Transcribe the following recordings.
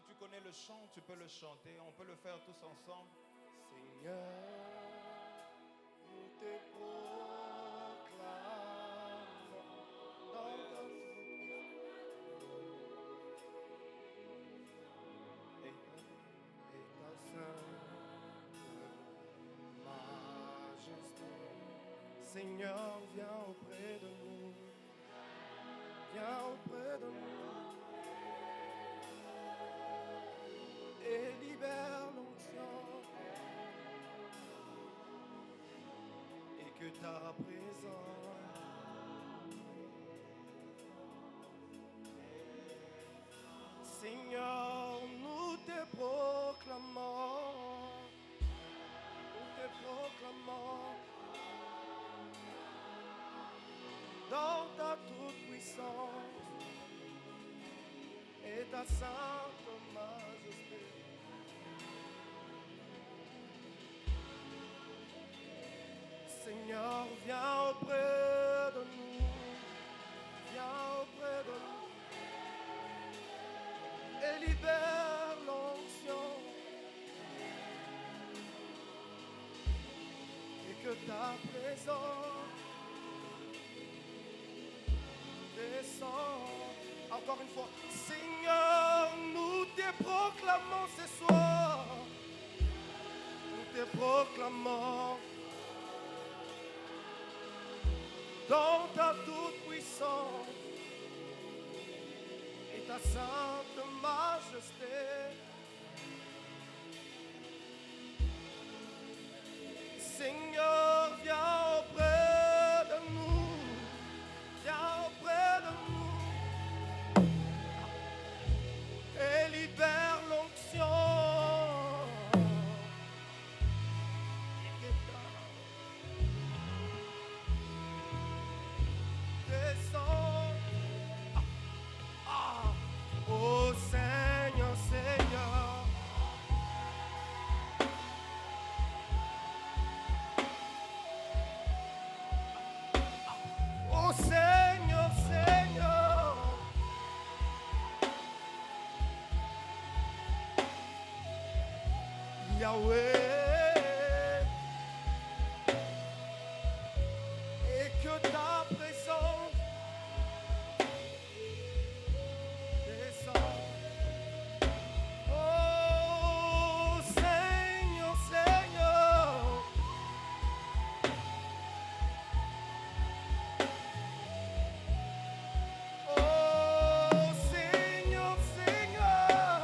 tu connais le chant, tu peux le chanter. On peut le faire tous ensemble. Seigneur, nous te proclamons dans ta et ta sainte majesté. Seigneur, viens auprès de nous. Viens auprès de nous. Et libère l'onction. Et que ta présence Seigneur, nous te proclamons. Nous te proclamons dans ta toute-puissance et ta sainte majesté. Seigneur, viens auprès de nous, viens auprès de nous et libère l'onction et que ta présence descende. Encore une fois, Seigneur, nous te proclamons ce soir, nous te proclamons dans ta toute-puissance et ta sainte majesté. Seigneur, viens auprès de nous, viens auprès de nous et libère l'onction. Oh Seigneur, Seigneur, oh Seigneur, Seigneur, Yahweh, et que ta présence descende. Oh Seigneur, Seigneur, oh Seigneur, Seigneur,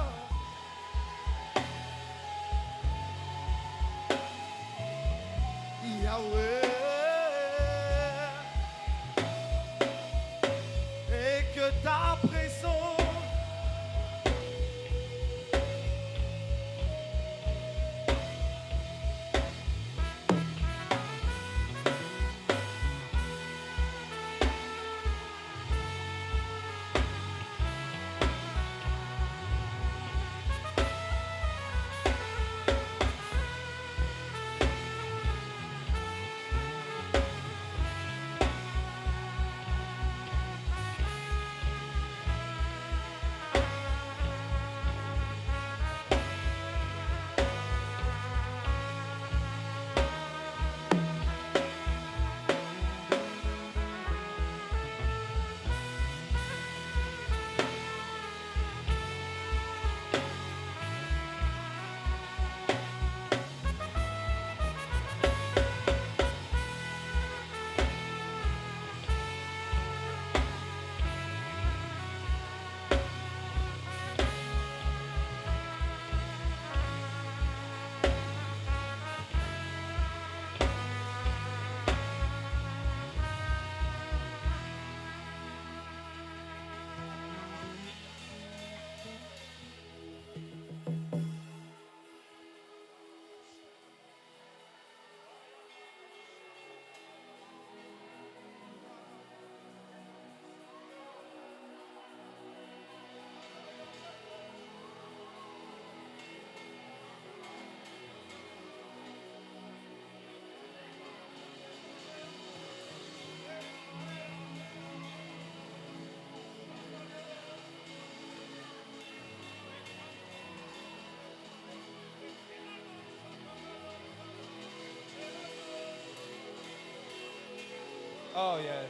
Oh yes.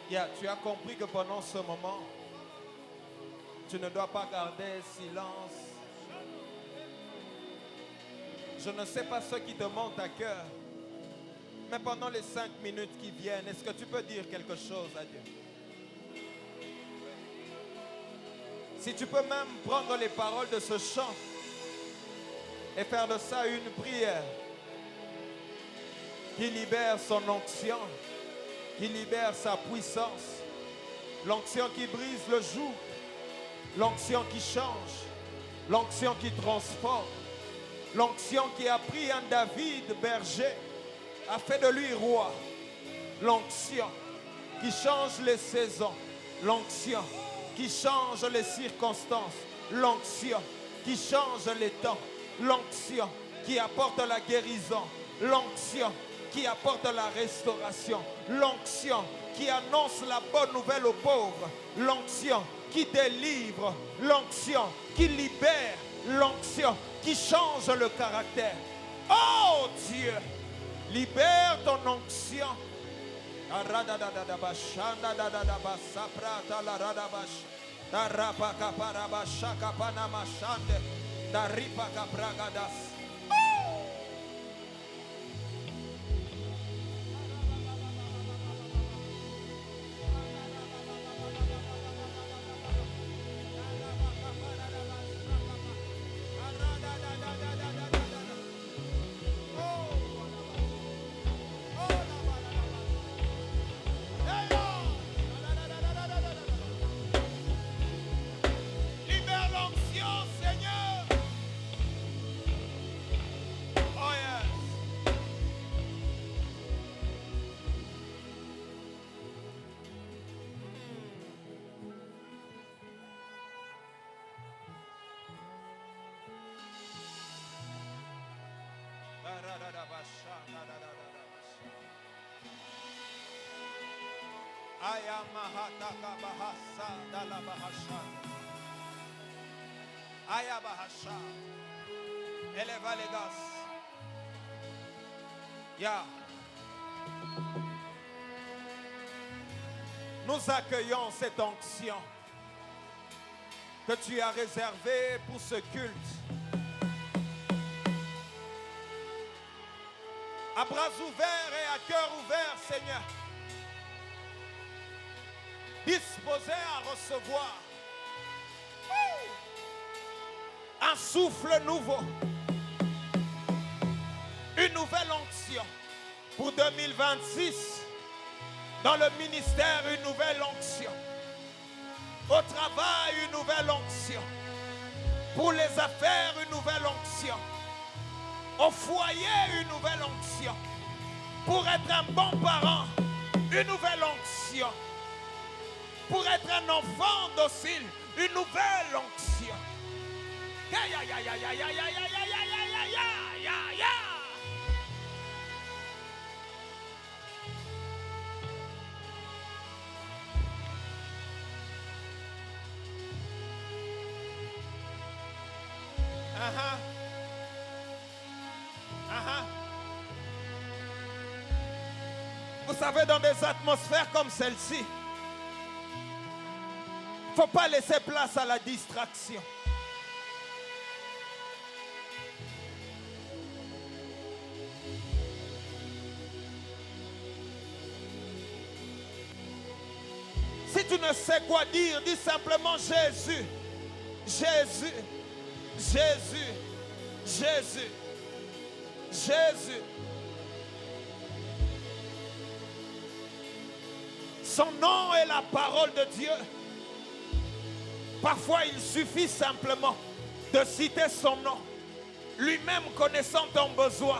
Yeah, tu as compris que pendant ce moment, tu ne dois pas garder silence. Je ne sais pas ce qui te monte à cœur, mais pendant les 5 minutes qui viennent, est-ce que tu peux dire quelque chose à Dieu? Si tu peux même prendre les paroles de ce chant et faire de ça une prière qui libère son onction, qui libère sa puissance, l'onction qui brise le joug, l'onction qui change, l'onction qui transforme, l'onction qui a pris un David berger, a fait de lui roi, l'onction qui change les saisons, l'onction qui change les circonstances, l'onction qui change les temps, l'onction qui apporte la guérison, l'onction qui apporte la restauration, l'onction qui annonce la bonne nouvelle aux pauvres, l'onction qui délivre, l'onction qui libère, l'onction qui change le caractère. Oh Dieu, libère ton onction. Libère l'onction, Seigneur. Oh yes. Ayamahataka bahasa dalam bahasa. Ayabahasha. Eleva les gars. Yeah. Nous accueillons cette onction que tu as réservée pour ce culte. À bras ouverts et à cœur ouvert, Seigneur. Disposé à recevoir un souffle nouveau, une nouvelle onction pour 2026. Dans le ministère, une nouvelle onction. Au travail, une nouvelle onction. Pour les affaires, une nouvelle onction. Au foyer, une nouvelle onction. Pour être un bon parent, une nouvelle onction. Pour être un enfant docile, une nouvelle onction. Ya, ya, ya, ya, ya, ya, ya, ya, ya, ya, ya, ya, ya. Vous savez, dans des atmosphères comme celle-ci, il ne faut pas laisser place à la distraction. Si tu ne sais quoi dire, dis simplement Jésus, Jésus, Jésus, Jésus, Jésus. Son nom est la parole de Dieu. Parfois, il suffit simplement de citer son nom. Lui-même connaissant ton besoin,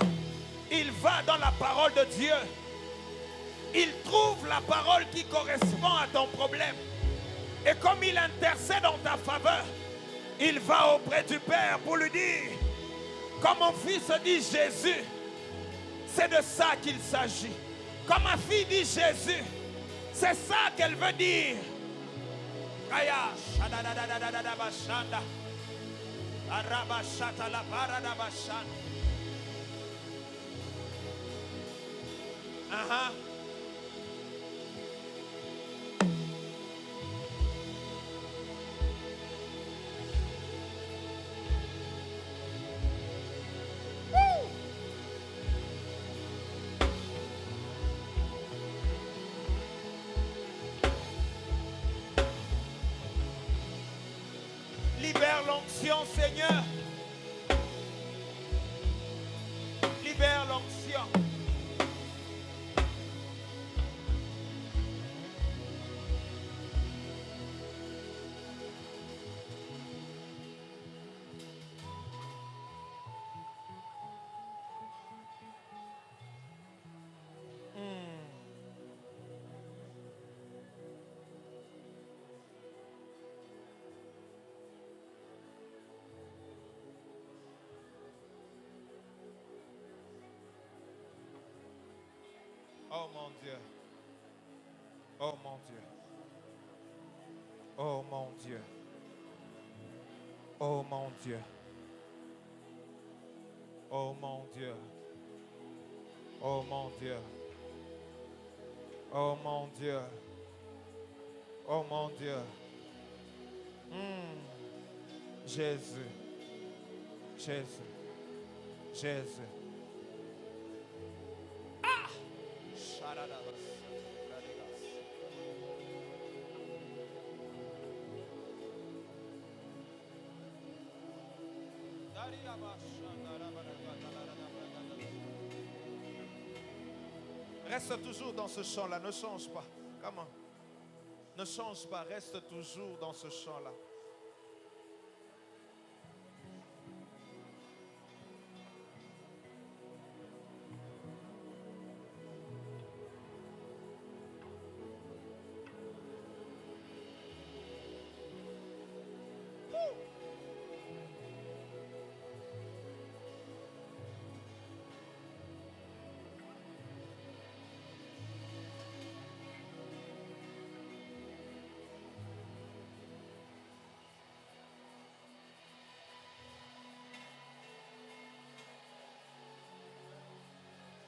il va dans la parole de Dieu. Il trouve la parole qui correspond à ton problème. Et comme il intercède en ta faveur, il va auprès du Père pour lui dire, comme mon fils dit Jésus, c'est de ça qu'il s'agit. Comme ma fille dit Jésus, c'est ça qu'elle veut dire. Arabashata la paradabashan. Aha. Libère l'onction, Seigneur. Libère l'onction. Oh mon Dieu. Oh mon Dieu. Oh mon Dieu. Oh mon Dieu. Oh mon Dieu. Oh mon Dieu. Oh mon Dieu. Oh mon Dieu. Jésus. Jésus. Jésus. Ah! Reste toujours dans ce chant-là, ne change pas. Comment? Ne change pas, reste toujours dans ce chant-là.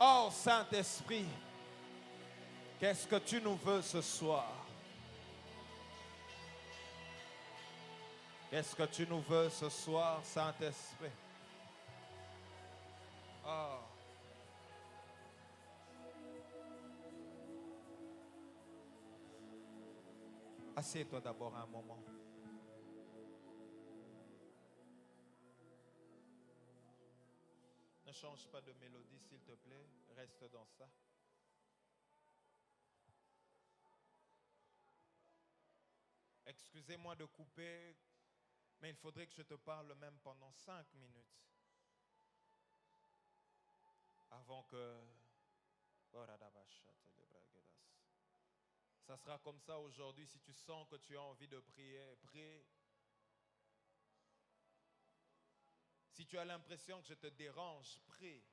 Oh Saint-Esprit, qu'est-ce que tu nous veux ce soir? Qu'est-ce que tu nous veux ce soir, Saint-Esprit? Oh. Assieds-toi d'abord un moment. Ne change pas de mélodie, s'il te plaît. Reste dans ça. Excusez-moi de couper, mais il faudrait que je te parle même pendant 5 minutes. Avant que... Ça sera comme ça aujourd'hui. Si tu sens que tu as envie de prier, prie. Si tu as l'impression que je te dérange, prie.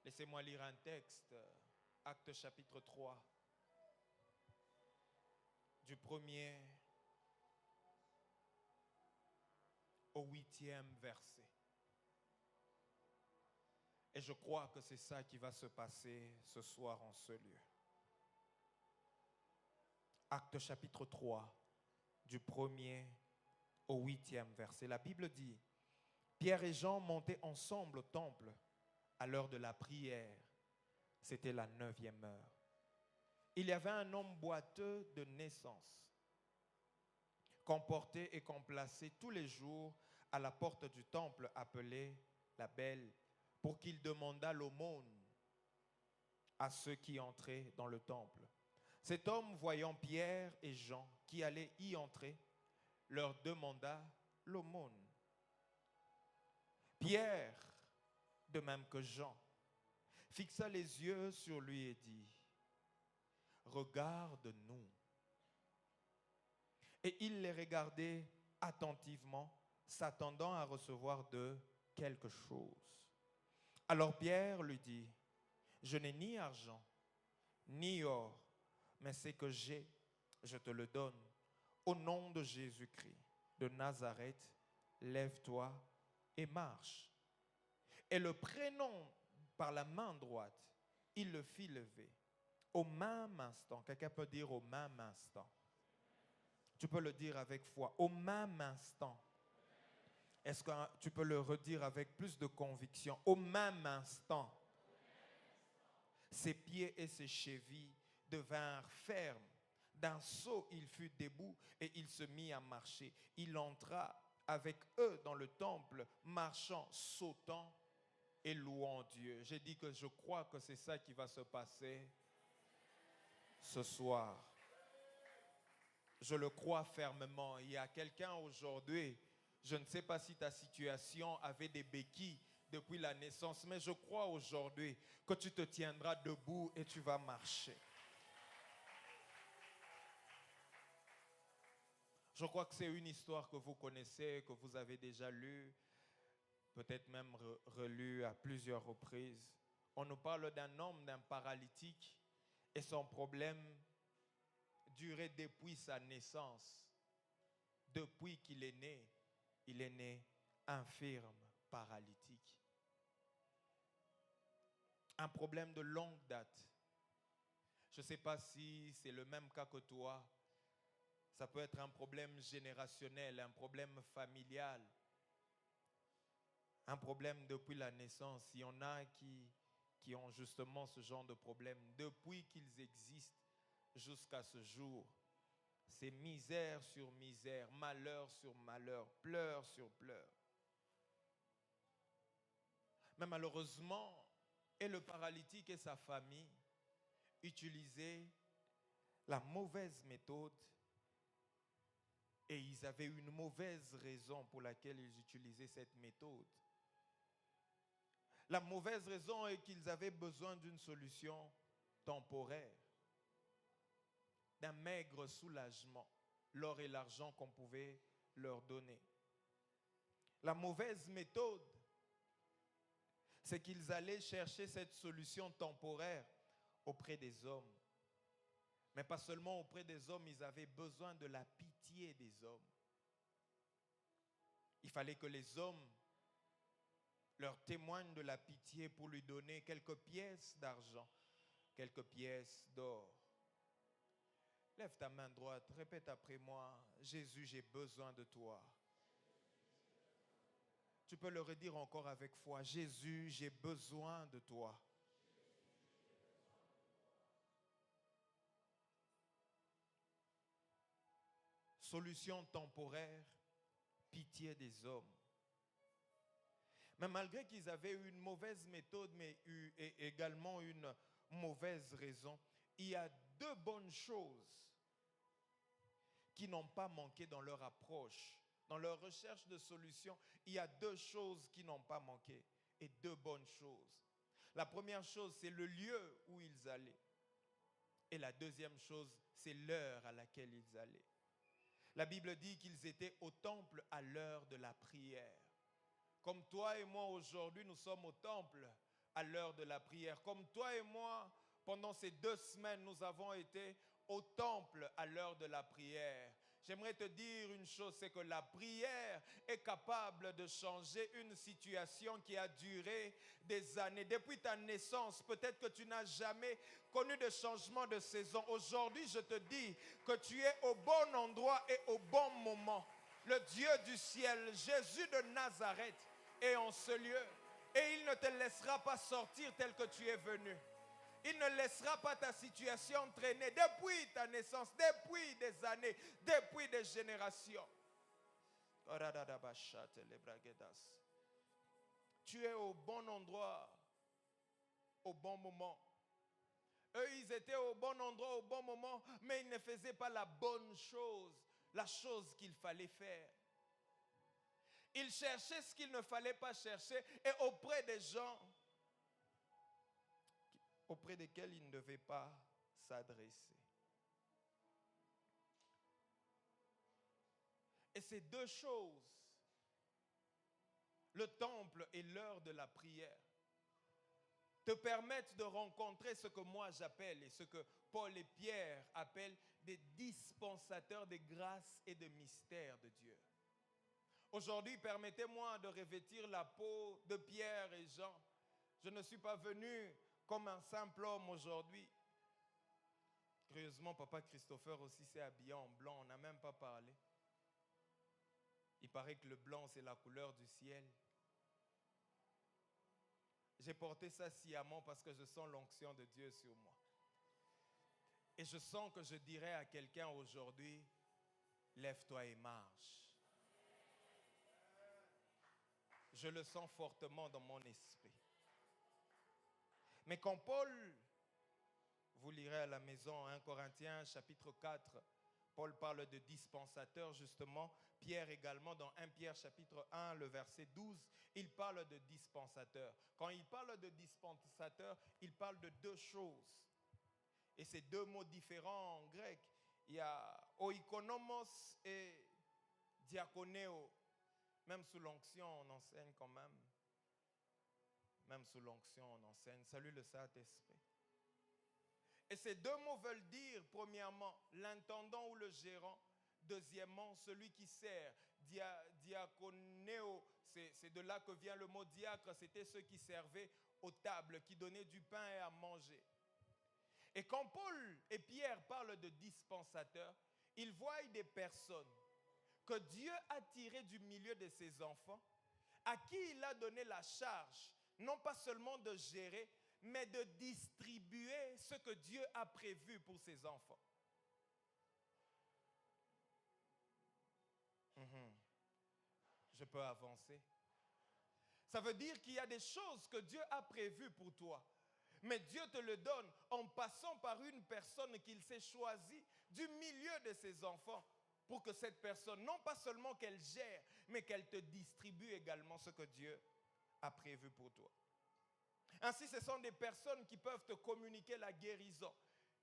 Laissez-moi lire un texte. Actes chapitre 3. Du 1er au 8e verset. Et je crois que c'est ça qui va se passer ce soir en ce lieu. Actes chapitre 3, du 1er au 8e verset. La Bible dit, Pierre et Jean montaient ensemble au temple à l'heure de la prière. C'était la 9e heure. Il y avait un homme boiteux de naissance, qu'on portait et qu'on plaçait tous les jours à la porte du temple appelée la Belle, pour qu'il demandât l'aumône à ceux qui entraient dans le temple. Cet homme, voyant Pierre et Jean qui allaient y entrer, leur demanda l'aumône. Pierre, de même que Jean, fixa les yeux sur lui et dit, « Regarde-nous. » Et il les regardait attentivement, s'attendant à recevoir d'eux quelque chose. Alors Pierre lui dit, « Je n'ai ni argent, ni or, mais ce que j'ai, je te le donne. Au nom de Jésus-Christ de Nazareth, lève-toi et marche. Et le prenant par la main droite, il le fit lever. Au même instant, quelqu'un peut dire au même instant. Tu peux le dire avec foi, au même instant. Est-ce que tu peux le redire avec plus de conviction? Au même instant, ses pieds et ses chevilles devinrent fermes. D'un saut, il fut debout et il se mit à marcher. Il entra avec eux dans le temple, marchant, sautant et louant Dieu. J'ai dit que je crois que c'est ça qui va se passer ce soir. Je le crois fermement. Il y a quelqu'un aujourd'hui, je ne sais pas si ta situation avait des béquilles depuis la naissance, mais je crois aujourd'hui que tu te tiendras debout et tu vas marcher. Je crois que c'est une histoire que vous connaissez, que vous avez déjà lue, peut-être même relue à plusieurs reprises. On nous parle d'un homme, d'un paralytique, et son problème durait depuis sa naissance. Depuis qu'il est né infirme, paralytique. Un problème de longue date. Je ne sais pas si c'est le même cas que toi. Ça peut être un problème générationnel, un problème familial, un problème depuis la naissance. Il y en a qui ont justement ce genre de problème depuis qu'ils existent jusqu'à ce jour. C'est misère sur misère, malheur sur malheur, pleurs sur pleurs. Mais malheureusement, et le paralytique et sa famille utilisaient la mauvaise méthode et ils avaient une mauvaise raison pour laquelle ils utilisaient cette méthode. La mauvaise raison est qu'ils avaient besoin d'une solution temporaire, d'un maigre soulagement, l'or et l'argent qu'on pouvait leur donner. La mauvaise méthode, c'est qu'ils allaient chercher cette solution temporaire auprès des hommes. Mais pas seulement auprès des hommes, ils avaient besoin de la pitié des hommes. Il fallait que les hommes leur témoignent de la pitié pour lui donner quelques pièces d'argent, quelques pièces d'or. Lève ta main droite, répète après moi, Jésus, j'ai besoin de toi. Tu peux le redire encore avec foi, Jésus, j'ai besoin de toi. Solution temporaire, pitié des hommes. Mais malgré qu'ils avaient une mauvaise méthode, mais également une mauvaise raison, il y a deux bonnes choses qui n'ont pas manqué dans leur approche. Dans leur recherche de solutions, il y a deux choses qui n'ont pas manqué et deux bonnes choses. La première chose, c'est le lieu où ils allaient. Et la deuxième chose, c'est l'heure à laquelle ils allaient. La Bible dit qu'ils étaient au temple à l'heure de la prière. Comme toi et moi aujourd'hui, nous sommes au temple à l'heure de la prière. Comme toi et moi, pendant ces 2 semaines, nous avons été au temple à l'heure de la prière. J'aimerais te dire une chose, c'est que la prière est capable de changer une situation qui a duré des années. Depuis ta naissance, peut-être que tu n'as jamais connu de changement de saison. Aujourd'hui, je te dis que tu es au bon endroit et au bon moment. Le Dieu du ciel, Jésus de Nazareth, est en ce lieu. Et il ne te laissera pas sortir tel que tu es venu. Il ne laissera pas ta situation traîner depuis ta naissance, depuis des années, depuis des générations. Tu es au bon endroit, au bon moment. Eux, ils étaient au bon endroit, au bon moment, mais ils ne faisaient pas la bonne chose, la chose qu'il fallait faire. Ils cherchaient ce qu'il ne fallait pas chercher et auprès des gens auprès desquels ils ne devaient pas s'adresser. Et ces deux choses, le temple et l'heure de la prière, te permettent de rencontrer ce que moi j'appelle et ce que Paul et Pierre appellent des dispensateurs de grâce et de mystère de Dieu. Aujourd'hui, permettez-moi de revêtir la peau de Pierre et Jean. Je ne suis pas venu comme un simple homme aujourd'hui. Curieusement, papa Christopher aussi s'est habillé en blanc, on n'a même pas parlé. Il paraît que le blanc, c'est la couleur du ciel. J'ai porté ça sciemment parce que je sens l'onction de Dieu sur moi. Et je sens que je dirais à quelqu'un aujourd'hui, lève-toi et marche. Je le sens fortement dans mon esprit. Mais quand Paul, vous lirez à la maison, 1 Corinthiens chapitre 4, Paul parle de dispensateur justement. Pierre également dans 1 Pierre chapitre 1, le verset 12, il parle de dispensateur. Quand il parle de dispensateur, il parle de deux choses. Et c'est deux mots différents en grec. Il y a oikonomos et diakoneo. Même sous l'onction, on enseigne quand même. Même sous l'onction, on enseigne. Salut le Saint-Esprit. Et ces deux mots veulent dire, premièrement, l'intendant ou le gérant. Deuxièmement, celui qui sert. Diakoneo, c'est de là que vient le mot diacre. C'était ceux qui servaient aux tables, qui donnaient du pain et à manger. Et quand Paul et Pierre parlent de dispensateurs, ils voient des personnes que Dieu a tirées du milieu de ses enfants, à qui il a donné la charge, non pas seulement de gérer, mais de distribuer ce que Dieu a prévu pour ses enfants. Je peux avancer. Ça veut dire qu'il y a des choses que Dieu a prévues pour toi. Mais Dieu te le donne en passant par une personne qu'il s'est choisie du milieu de ses enfants pour que cette personne, non pas seulement qu'elle gère, mais qu'elle te distribue également ce que Dieu a prévu pour toi. Ainsi, ce sont des personnes qui peuvent te communiquer la guérison,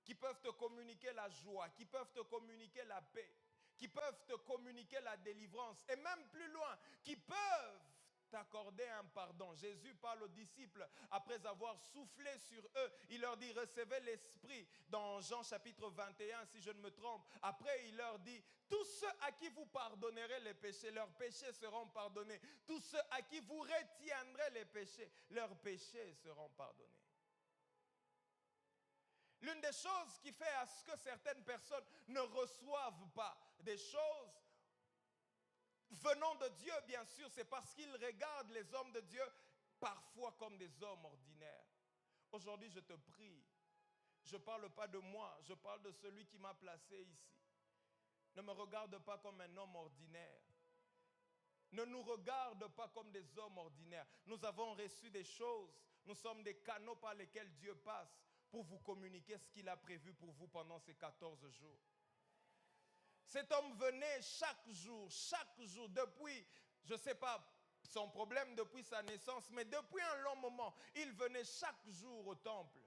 qui peuvent te communiquer la joie, qui peuvent te communiquer la paix, qui peuvent te communiquer la délivrance et même plus loin, qui peuvent t'accorder un pardon. Jésus parle aux disciples après avoir soufflé sur eux. Il leur dit, recevez l'Esprit dans Jean chapitre 21, si je ne me trompe. Après, il leur dit, tous ceux à qui vous pardonnerez les péchés, leurs péchés seront pardonnés. Tous ceux à qui vous retiendrez les péchés, leurs péchés seront pardonnés. L'une des choses qui fait à ce que certaines personnes ne reçoivent pas des choses venant de Dieu, bien sûr, c'est parce qu'ils regardent les hommes de Dieu parfois comme des hommes ordinaires. Aujourd'hui, je te prie, je ne parle pas de moi, je parle de celui qui m'a placé ici. Ne me regarde pas comme un homme ordinaire. Ne nous regarde pas comme des hommes ordinaires. Nous avons reçu des choses, nous sommes des canaux par lesquels Dieu passe pour vous communiquer ce qu'il a prévu pour vous pendant ces 14 jours. Cet homme venait chaque jour, depuis, je ne sais pas son problème depuis sa naissance, mais depuis un long moment, il venait chaque jour au temple.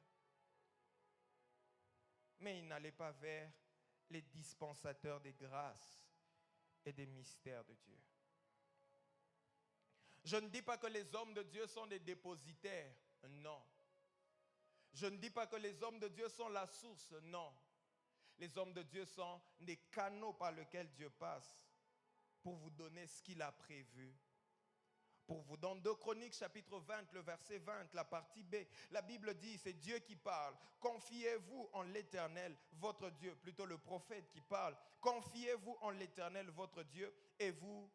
Mais il n'allait pas vers les dispensateurs des grâces et des mystères de Dieu. Je ne dis pas que les hommes de Dieu sont des dépositaires, non. Je ne dis pas que les hommes de Dieu sont la source, non. Les hommes de Dieu sont des canaux par lesquels Dieu passe pour vous donner ce qu'il a prévu pour vous. Dans 2 Chroniques chapitre 20, le verset 20, la partie B, la Bible dit, c'est Dieu qui parle. Confiez-vous en l'Éternel, votre Dieu. Plutôt le prophète qui parle. Confiez-vous en l'Éternel, votre Dieu, et vous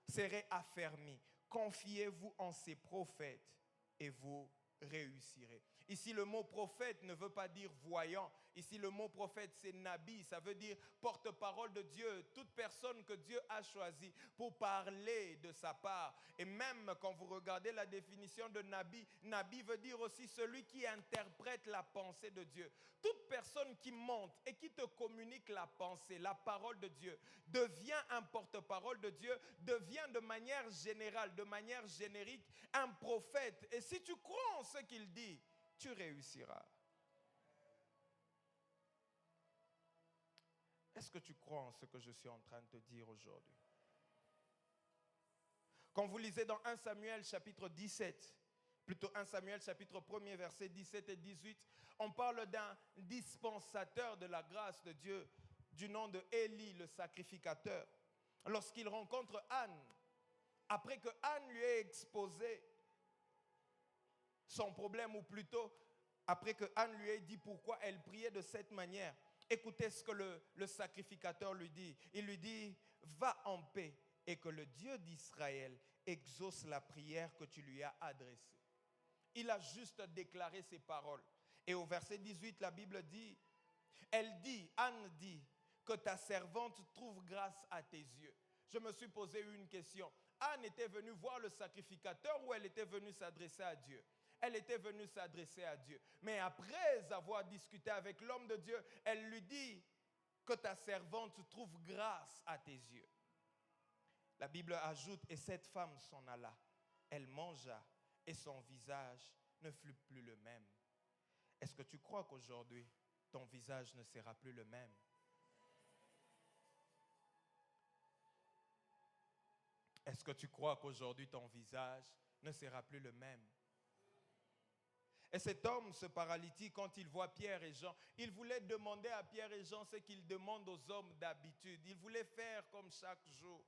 serez affermis. Confiez-vous en ses prophètes et vous réussirez. Ici, le mot prophète ne veut pas dire voyant. Ici, le mot prophète, c'est nabi. Ça veut dire porte-parole de Dieu. Toute personne que Dieu a choisie pour parler de sa part. Et même quand vous regardez la définition de nabi, nabi veut dire aussi celui qui interprète la pensée de Dieu. Toute personne qui monte et qui te communique la pensée, la parole de Dieu, devient un porte-parole de Dieu, devient de manière générale, de manière générique, un prophète. Et si tu crois en ce qu'il dit, tu réussiras. Est-ce que tu crois en ce que je suis en train de te dire aujourd'hui? Quand vous lisez dans 1 Samuel chapitre 17, plutôt 1 Samuel chapitre 1er versets 17 et 18, on parle d'un dispensateur de la grâce de Dieu du nom de Élie le sacrificateur. Lorsqu'il rencontre Anne, après que Anne lui ait exposé son problème, ou plutôt après que Anne lui ait dit pourquoi elle priait de cette manière, écoutez ce que le sacrificateur lui dit. Il lui dit, va en paix et que le Dieu d'Israël exauce la prière que tu lui as adressée. Il a juste déclaré ces paroles. Et au verset 18, la Bible dit, Anne dit, que ta servante trouve grâce à tes yeux. Je me suis posé une question. Anne était venue voir le sacrificateur ou elle était venue s'adresser à Dieu? Elle était venue s'adresser à Dieu. Mais après avoir discuté avec l'homme de Dieu, elle lui dit que ta servante trouve grâce à tes yeux. La Bible ajoute, et cette femme s'en alla. Elle mangea et son visage ne fut plus le même. Est-ce que tu crois qu'aujourd'hui, ton visage ne sera plus le même? Est-ce que tu crois qu'aujourd'hui, ton visage ne sera plus le même? Et cet homme, ce paralytique, quand il voit Pierre et Jean, il voulait demander à Pierre et Jean ce qu'il demande aux hommes d'habitude. Il voulait faire comme chaque jour.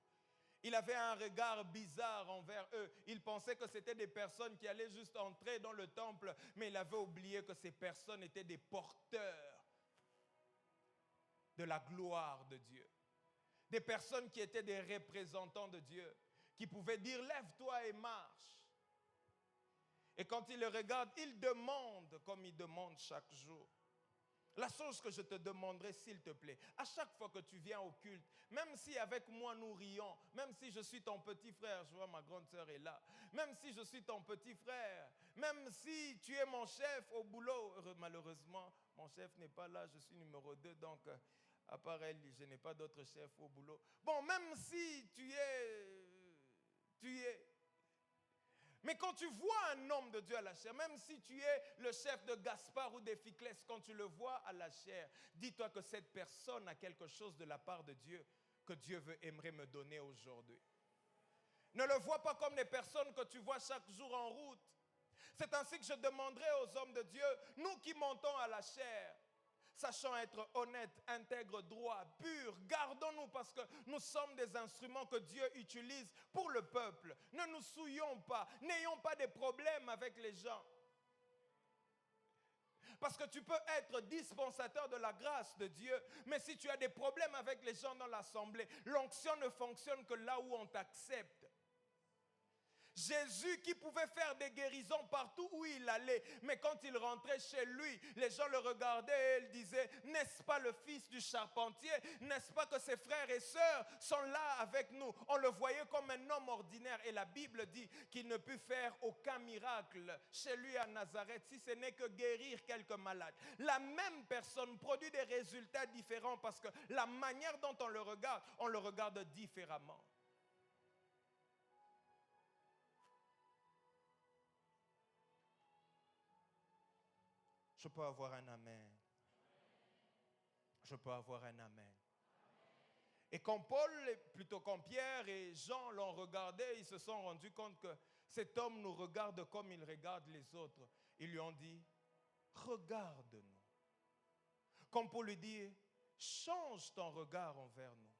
Il avait un regard bizarre envers eux. Il pensait que c'était des personnes qui allaient juste entrer dans le temple, mais il avait oublié que ces personnes étaient des porteurs de la gloire de Dieu. Des personnes qui étaient des représentants de Dieu, qui pouvaient dire, lève-toi et marche. Et quand il le regarde, il demande comme il demande chaque jour. La chose que je te demanderai, s'il te plaît, à chaque fois que tu viens au culte, même si avec moi nous rions, même si je suis ton petit frère, je vois ma grande sœur est là, même si je suis ton petit frère, même si tu es mon chef au boulot, malheureusement, mon chef n'est pas là, je suis numéro 2, donc à part elle, je n'ai pas d'autre chef au boulot. Bon, même si tu es. Mais quand tu vois un homme de Dieu à la chair, même si tu es le chef de Gaspard ou des Ficlès, quand tu le vois à la chair, dis-toi que cette personne a quelque chose de la part de Dieu que Dieu aimerait me donner aujourd'hui. Ne le vois pas comme les personnes que tu vois chaque jour en route. C'est ainsi que je demanderai aux hommes de Dieu, nous qui montons à la chair, sachant être honnêtes, intègres, droits, purs, gardons-nous parce que nous sommes des instruments que Dieu utilise pour le peuple. Ne nous souillons pas, n'ayons pas de problèmes avec les gens. Parce que tu peux être dispensateur de la grâce de Dieu, mais si tu as des problèmes avec les gens dans l'assemblée, l'onction ne fonctionne que là où on t'accepte. Jésus qui pouvait faire des guérisons partout où il allait, mais quand il rentrait chez lui, les gens le regardaient et ils disaient, n'est-ce pas le fils du charpentier? N'est-ce pas que ses frères et sœurs sont là avec nous? On le voyait comme un homme ordinaire et la Bible dit qu'il ne put faire aucun miracle chez lui à Nazareth, si ce n'est que guérir quelques malades. La même personne produit des résultats différents parce que la manière dont on le regarde différemment. Je peux avoir un amen. Je peux avoir un amen. Et quand Pierre et Jean l'ont regardé, ils se sont rendus compte que cet homme nous regarde comme il regarde les autres. Ils lui ont dit, regarde-nous. Comme pour lui dire, change ton regard envers nous.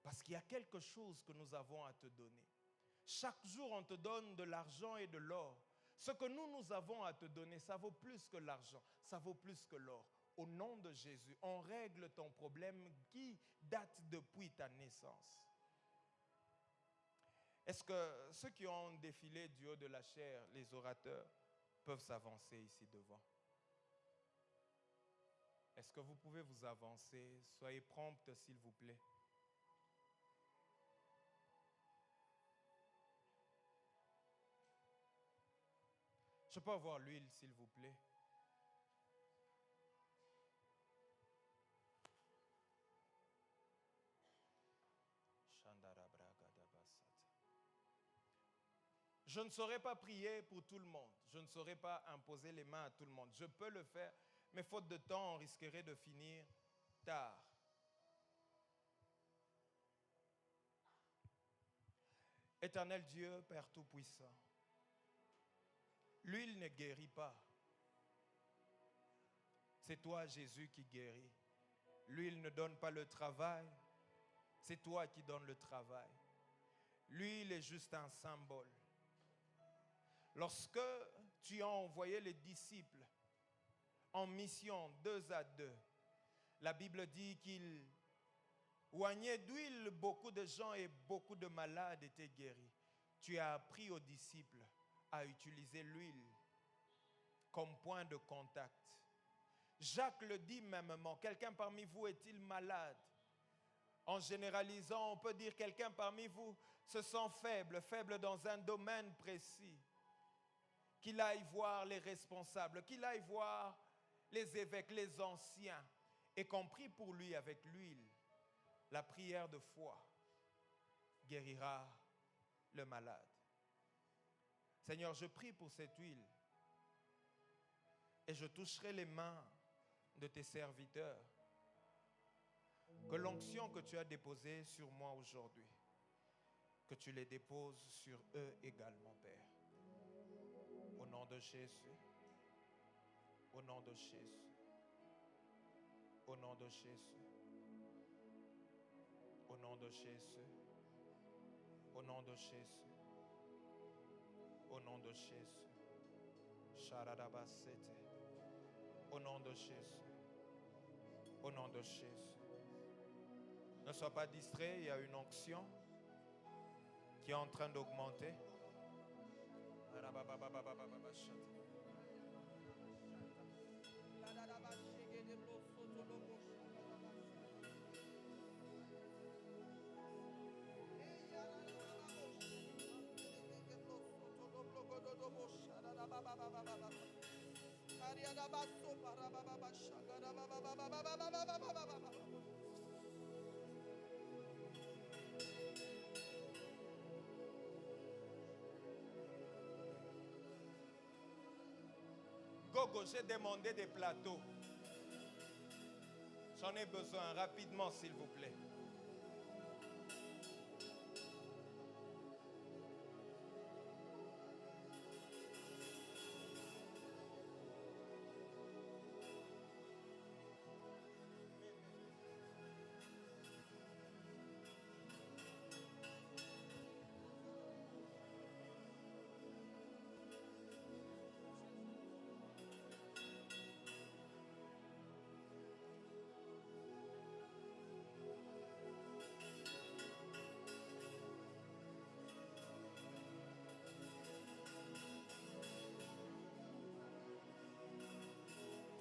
Parce qu'il y a quelque chose que nous avons à te donner. Chaque jour, on te donne de l'argent et de l'or. Ce que nous avons à te donner, ça vaut plus que l'argent, ça vaut plus que l'or. Au nom de Jésus, on règle ton problème qui date depuis ta naissance. Est-ce que ceux qui ont défilé du haut de la chair, les orateurs, peuvent s'avancer ici devant? Est-ce que vous pouvez vous avancer? Soyez promptes, s'il vous plaît. Je peux avoir l'huile, s'il vous plaît. Je ne saurais pas prier pour tout le monde. Je ne saurais pas imposer les mains à tout le monde. Je peux le faire, mais faute de temps, on risquerait de finir tard. Éternel Dieu, Père Tout-Puissant, l'huile ne guérit pas. C'est toi, Jésus, qui guéris. L'huile ne donne pas le travail. C'est toi qui donnes le travail. L'huile est juste un symbole. Lorsque tu as envoyé les disciples en mission 2 à 2, la Bible dit qu'ils oignaient d'huile beaucoup de gens et beaucoup de malades étaient guéris. Tu as appris aux disciples à utiliser l'huile comme point de contact. Jacques le dit mêmement, quelqu'un parmi vous est-il malade? En généralisant, on peut dire quelqu'un parmi vous se sent faible, faible dans un domaine précis. Qu'il aille voir les responsables, qu'il aille voir les évêques, les anciens, et qu'on prie pour lui avec l'huile. La prière de foi guérira le malade. Seigneur, je prie pour cette huile et je toucherai les mains de tes serviteurs. Que l'onction que tu as déposée sur moi aujourd'hui, que tu les déposes sur eux également, Père. Au nom de Jésus, au nom de Jésus, au nom de Jésus, au nom de Jésus, au nom de Jésus, au nom de Jésus, Sharadabasete, au nom de Jésus, au nom de Jésus. Ne sois pas distrait, il y a une onction qui est en train d'augmenter. Gogo, j'ai demandé des plateaux. J'en ai besoin rapidement, s'il vous plaît.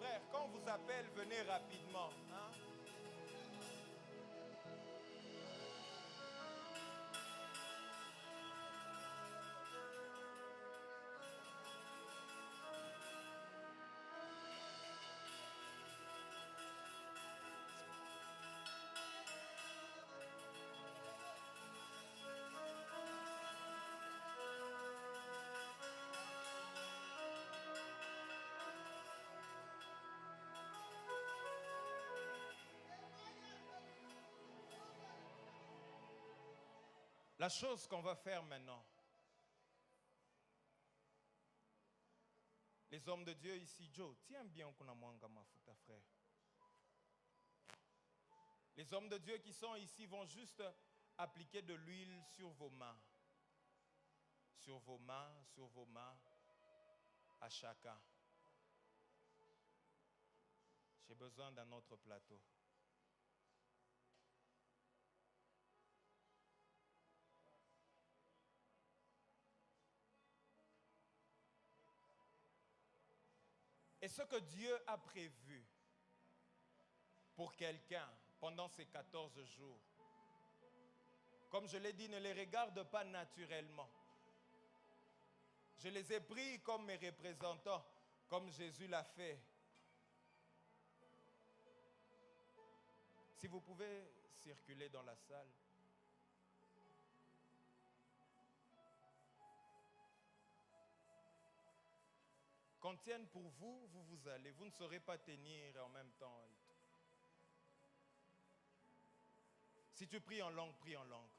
Frère, quand on vous appelle, venez rapidement. Hein? La chose qu'on va faire maintenant, les hommes de Dieu ici, Joe, tiens bien qu'on a mwanga mafuta, frère. Les hommes de Dieu qui sont ici vont juste appliquer de l'huile sur vos mains. Sur vos mains, à chacun. J'ai besoin d'un autre plateau. Et ce que Dieu a prévu pour quelqu'un pendant ces 14 jours, comme je l'ai dit, ne les regarde pas naturellement. Je les ai pris comme mes représentants, comme Jésus l'a fait. Si vous pouvez circuler dans la salle. Qu'on tienne pour vous, vous allez. Vous ne saurez pas tenir en même temps. Si tu pries en langue, prie en langue.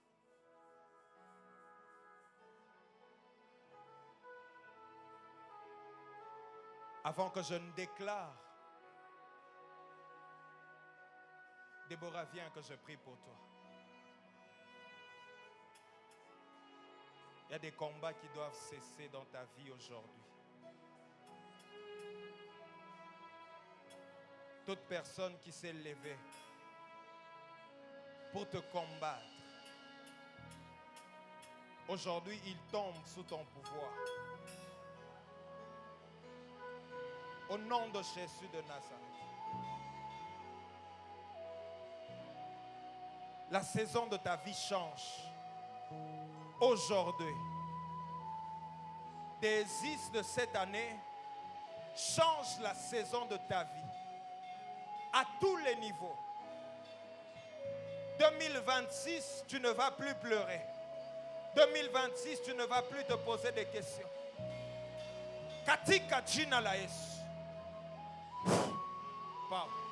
Avant que je ne déclare, Déborah, viens que je prie pour toi. y a des combats qui doivent cesser dans ta vie aujourd'hui. Toute personne qui s'est levée pour te combattre, aujourd'hui, il tombe sous ton pouvoir. Au nom de Jésus de Nazareth. La saison de ta vie change. Aujourd'hui, des Is de cette année change la saison de ta vie. À tous les niveaux. 2026, tu ne vas plus pleurer. 2026, tu ne vas plus te poser des questions. Katika jina la Yesu. Pardon.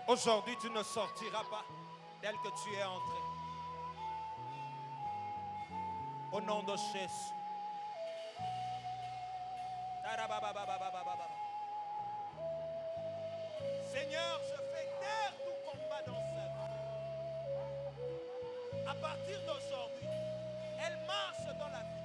Aujourd'hui, tu ne sortiras pas tel que tu es entré. Au nom de Jésus. Seigneur, je fais taire tout combat dans sa vie. À partir d'aujourd'hui, elle marche dans la victoire.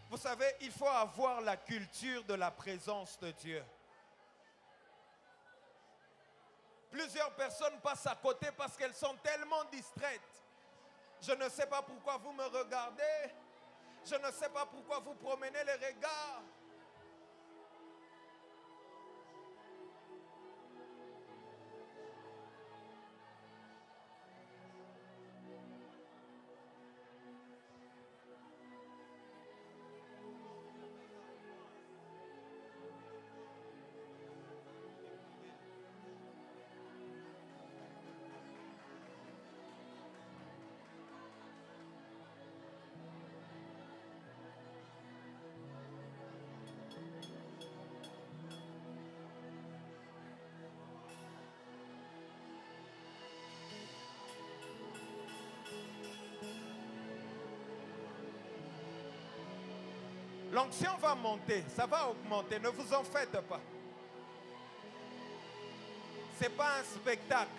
Vous savez, il faut avoir la culture de la présence de Dieu. Plusieurs personnes passent à côté parce qu'elles sont tellement distraites. Je ne sais pas pourquoi vous me regardez. Je ne sais pas pourquoi vous promenez les regards. L'onction va monter, ça va augmenter, ne vous en faites pas. Ce n'est pas un spectacle.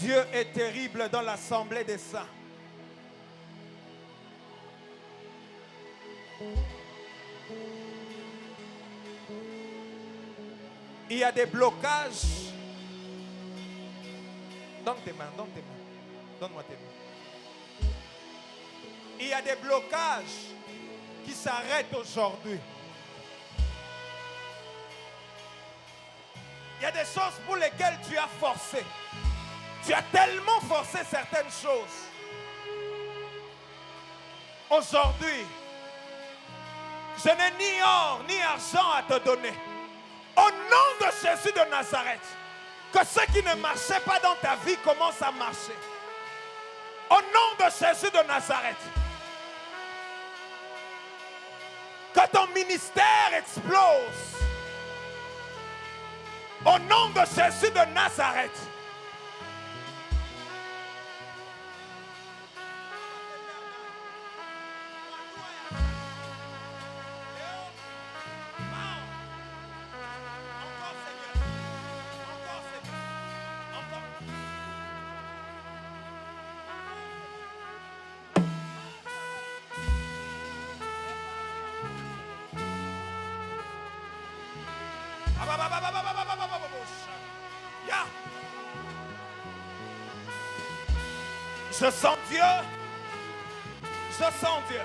Dieu est terrible dans l'assemblée des saints. Il y a des blocages. Donne tes mains, donne tes mains. Donne-moi tes mains. Il y a des blocages qui s'arrêtent aujourd'hui. Il y a des choses pour lesquelles tu as forcé. Tu as tellement forcé certaines choses. Aujourd'hui, je n'ai ni or ni argent à te donner. Au nom de Jésus de Nazareth, que ce qui ne marchait pas dans ta vie commence à marcher. Au nom de Jésus de Nazareth, que ton ministère explose. Au nom de Jésus de Nazareth. Je sens Dieu. Je sens Dieu.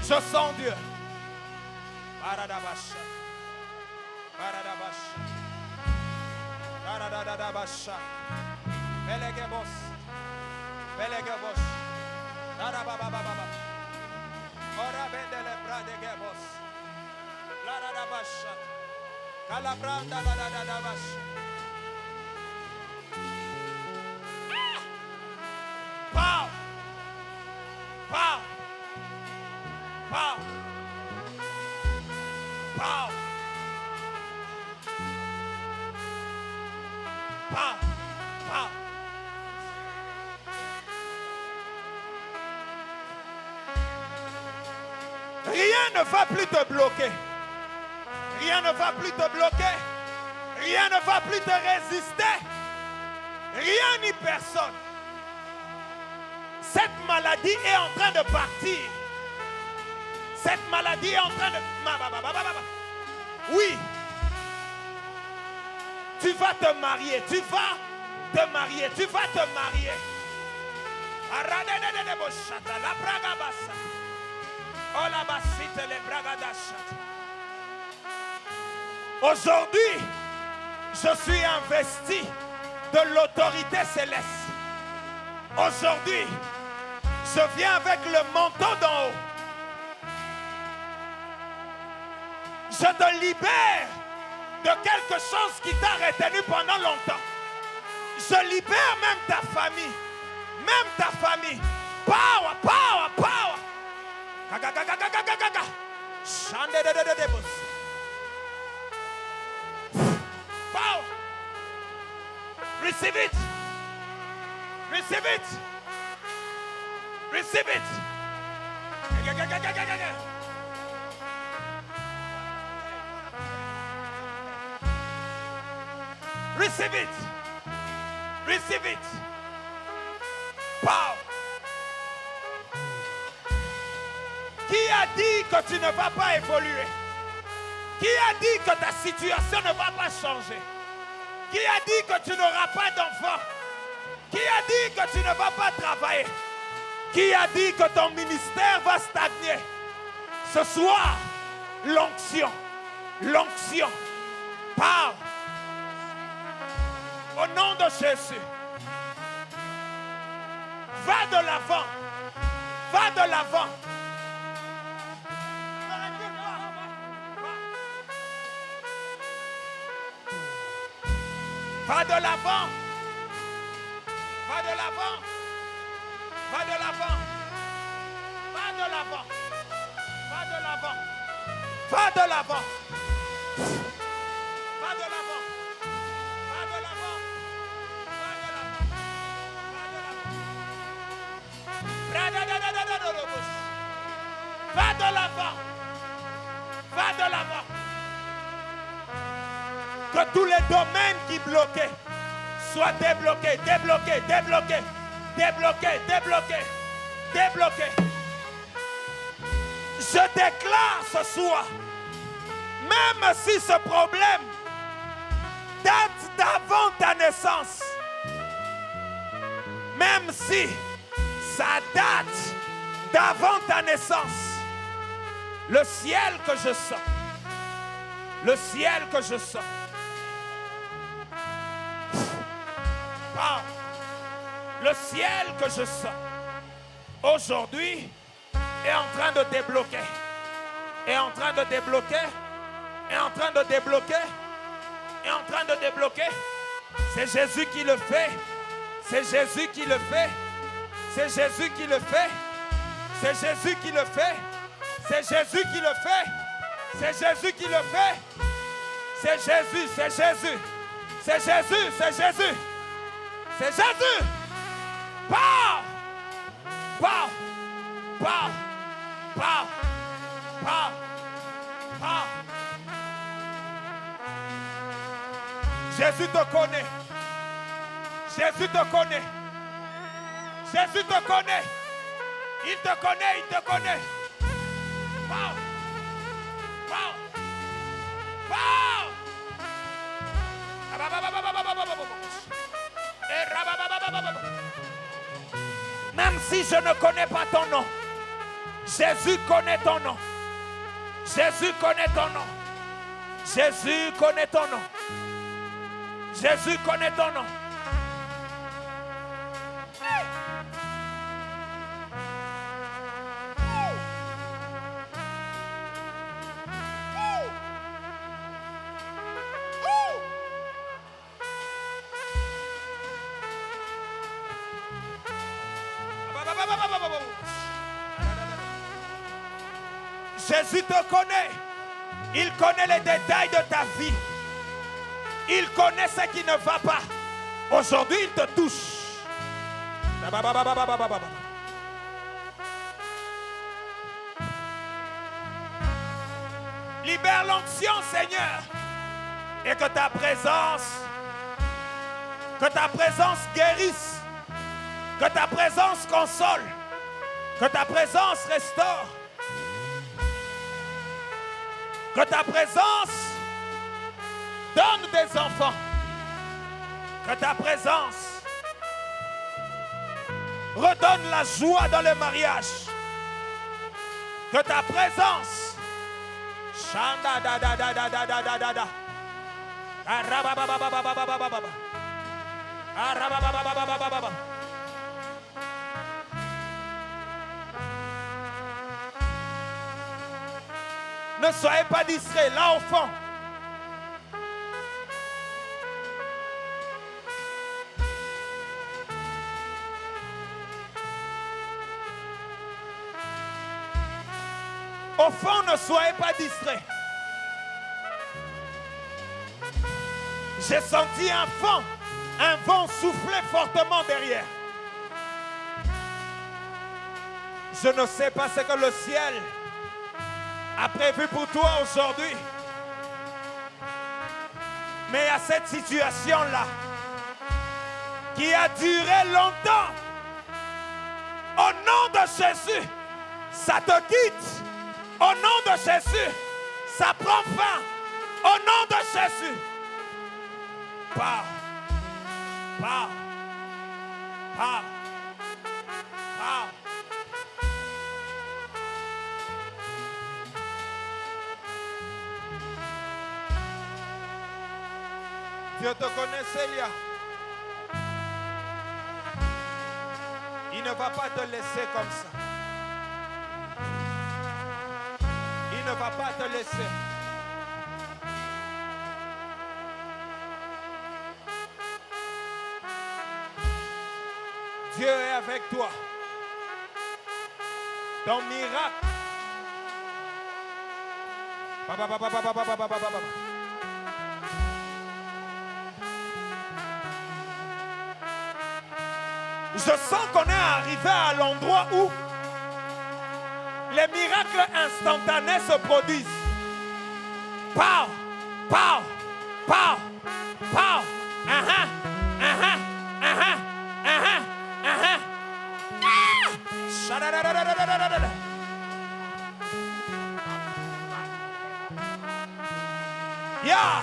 Je sens Dieu. Paradabasha. Paradabasha. Paradabasha. Belegabos. Belegabos. Darababababa. Ora bende le brade gebos. La da da basha. Calabranda la da da basha. Pow. Pow. Pow. Pow. Pow. Pow. Rien ne va plus te bloquer. Rien ne va plus te bloquer. Rien ne va plus te résister. Rien ni personne. Cette maladie est en train de partir. Cette maladie est en train de... Oui. Tu vas te marier. Tu vas te marier. Tu vas te marier. Aujourd'hui, je suis investi de l'autorité céleste. Aujourd'hui, je viens avec le manteau d'en haut. Je te libère de quelque chose qui t'a retenu pendant longtemps. Je libère même ta famille. Même ta famille. Power, power, power. Power. Receive it. Receive it. Receive it. Receive it. Receive it. Power. Qui a dit que tu ne vas pas évoluer? Qui a dit que ta situation ne va pas changer? Qui a dit que tu n'auras pas d'enfant? Qui a dit que tu ne vas pas travailler? Qui a dit que ton ministère va stagner? Ce soir, l'onction, parle. Au nom de Jésus, va de l'avant, va de l'avant. Va de l'avant. Va de l'avant. Va de l'avant. Va de l'avant. Va de l'avant. Va de l'avant. Va de l'avant. Va de l'avant. Va de l'avant. Va de l'avant. Va de l'avant. Que tous les domaines qui bloquaient soient débloqués, débloqués, débloqués, débloqués, débloqués, débloqués. Je déclare ce soir, même si ce problème date d'avant ta naissance, même si ça date d'avant ta naissance, le ciel que je sens, le ciel que je sens, le ciel que je sens aujourd'hui est en train de débloquer, est en train de débloquer, est en train de débloquer, est en train de débloquer. C'est Jésus qui le fait, c'est Jésus qui le fait, c'est Jésus qui le fait, c'est Jésus qui le fait, c'est Jésus qui le fait, c'est Jésus qui le fait, c'est Jésus, c'est Jésus, c'est Jésus, c'est Jésus. C'est Jésus. Parle. Parle. Parle. Parle. Parle. Parle. Jésus te connaît. Jésus te connaît. Jésus te connaît. Il te connaît, il te connaît. Parle. Parle. Parle. Même si je ne connais pas ton nom, Jésus connaît ton nom. Jésus connaît ton nom. Jésus connaît ton nom. Jésus connaît ton nom. Jésus te connaît. Il connaît les détails de ta vie. Il connaît ce qui ne va pas. Aujourd'hui, il te touche. Libère l'onction, Seigneur. Et que ta présence guérisse. Que ta présence console. Que ta présence restaure. Que ta présence donne des enfants. Que ta présence redonne la joie dans le mariage. Que ta présence Shanda da da da da da da da da da. Arababababababababa. Arabababababababa. Ne soyez pas distraits, là au fond. Au fond, ne soyez pas distraits. J'ai senti un vent souffler fortement derrière. Je ne sais pas ce que le ciel a prévu pour toi aujourd'hui. Mais il y a cette situation-là qui a duré longtemps. Au nom de Jésus, ça te quitte. Au nom de Jésus, ça prend fin. Au nom de Jésus. Pars. Pars. Pars. Pars. Dieu te connaît, Célia. Il ne va pas te laisser comme ça. Il ne va pas te laisser. Dieu est avec toi. Ton miracle. Je sens qu'on est arrivé à l'endroit où les miracles instantanés se produisent. Pow, pow, pow, pow. Yeah.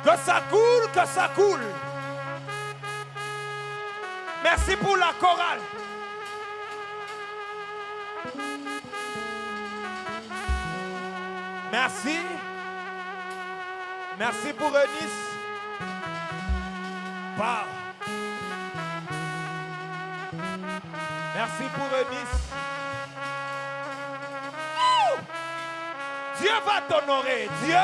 Que ça coule, que ça coule. Merci pour la chorale. Merci. Merci pour Eunice. Wow. Merci pour Eunice. Oh! Dieu va t'honorer. Dieu.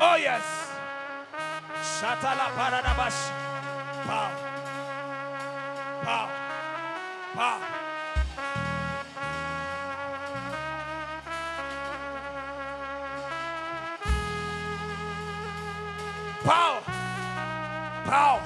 Oh yes. Shatala paradabash. Pow. Pow. Pow. Pow. Pow.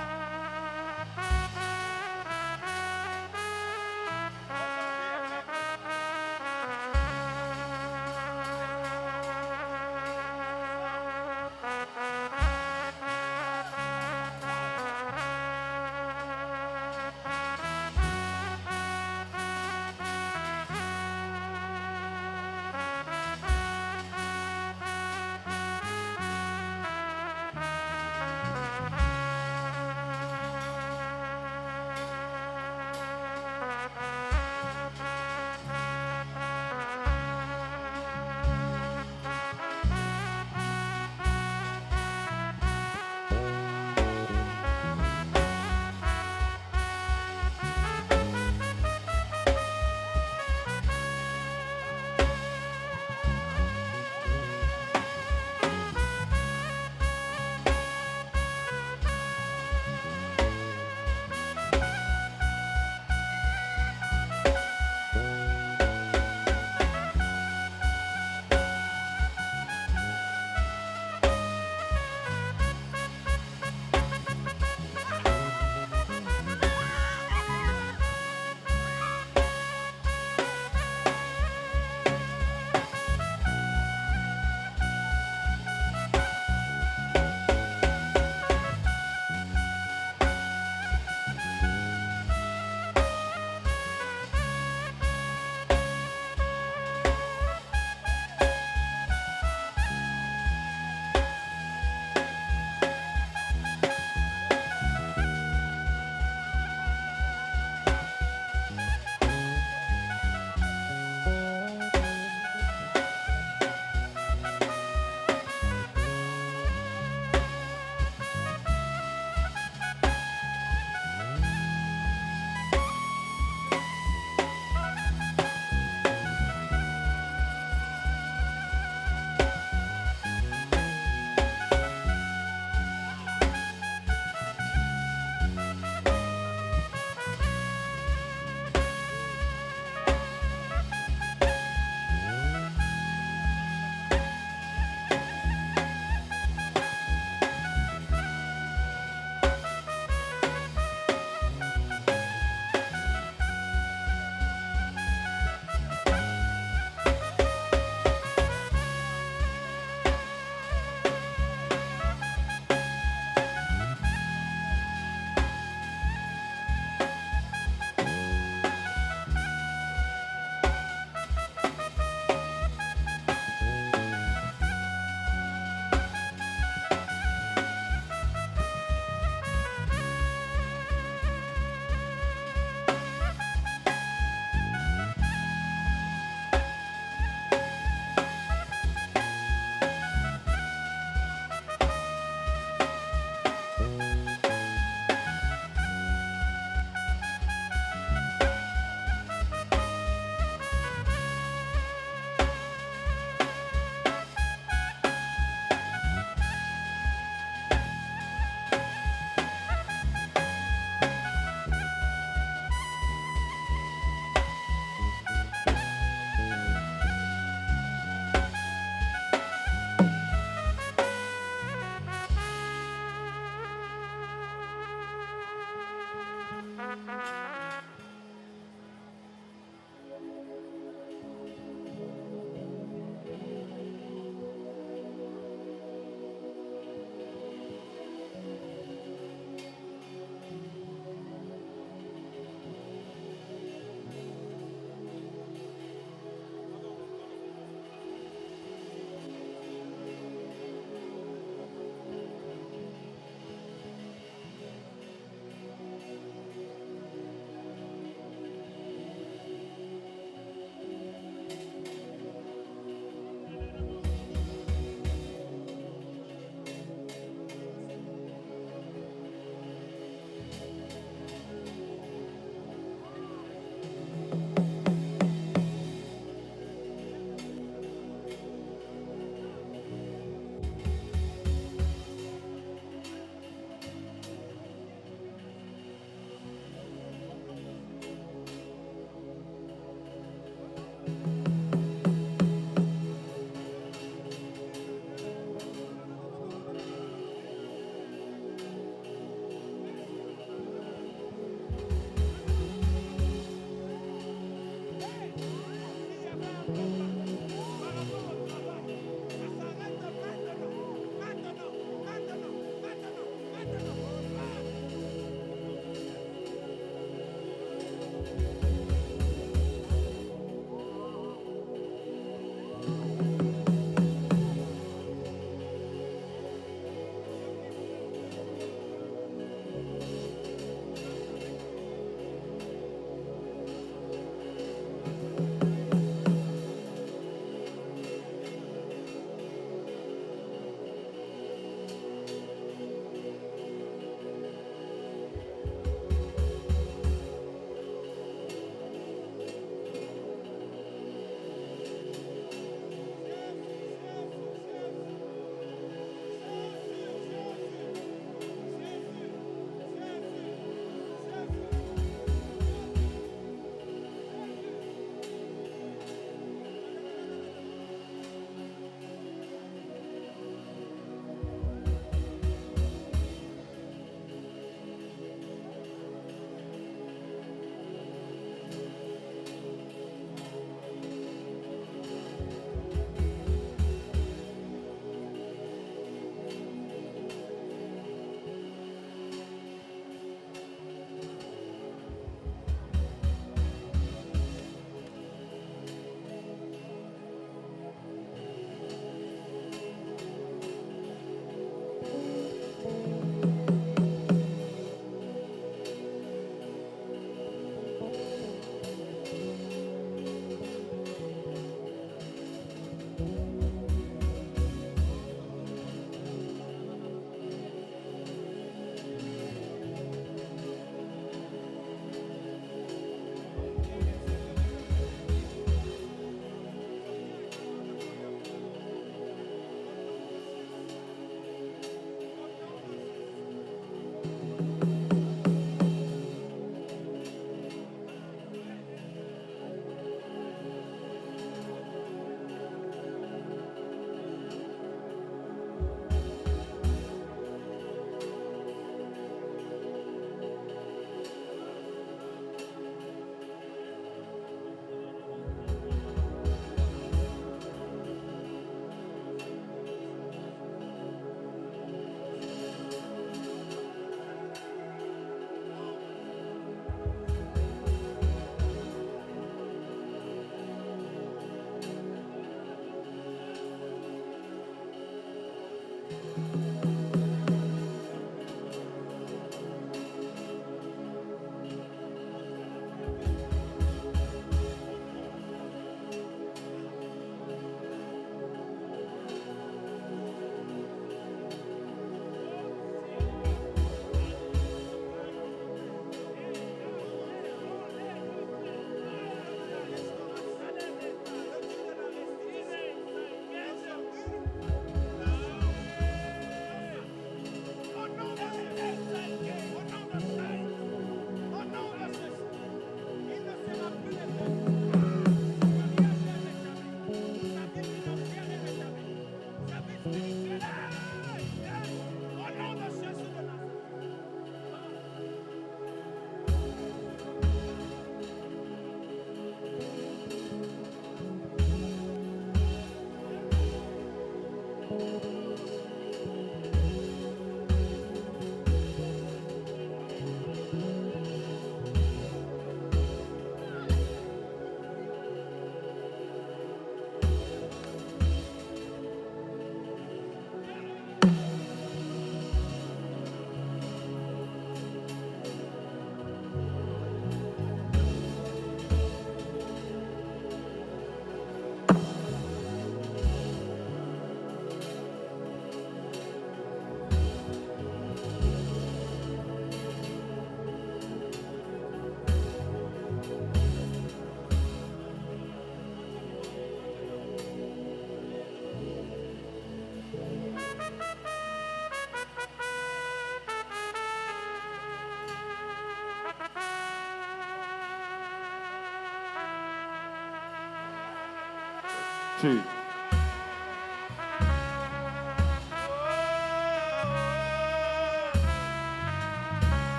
Saint-Esprit.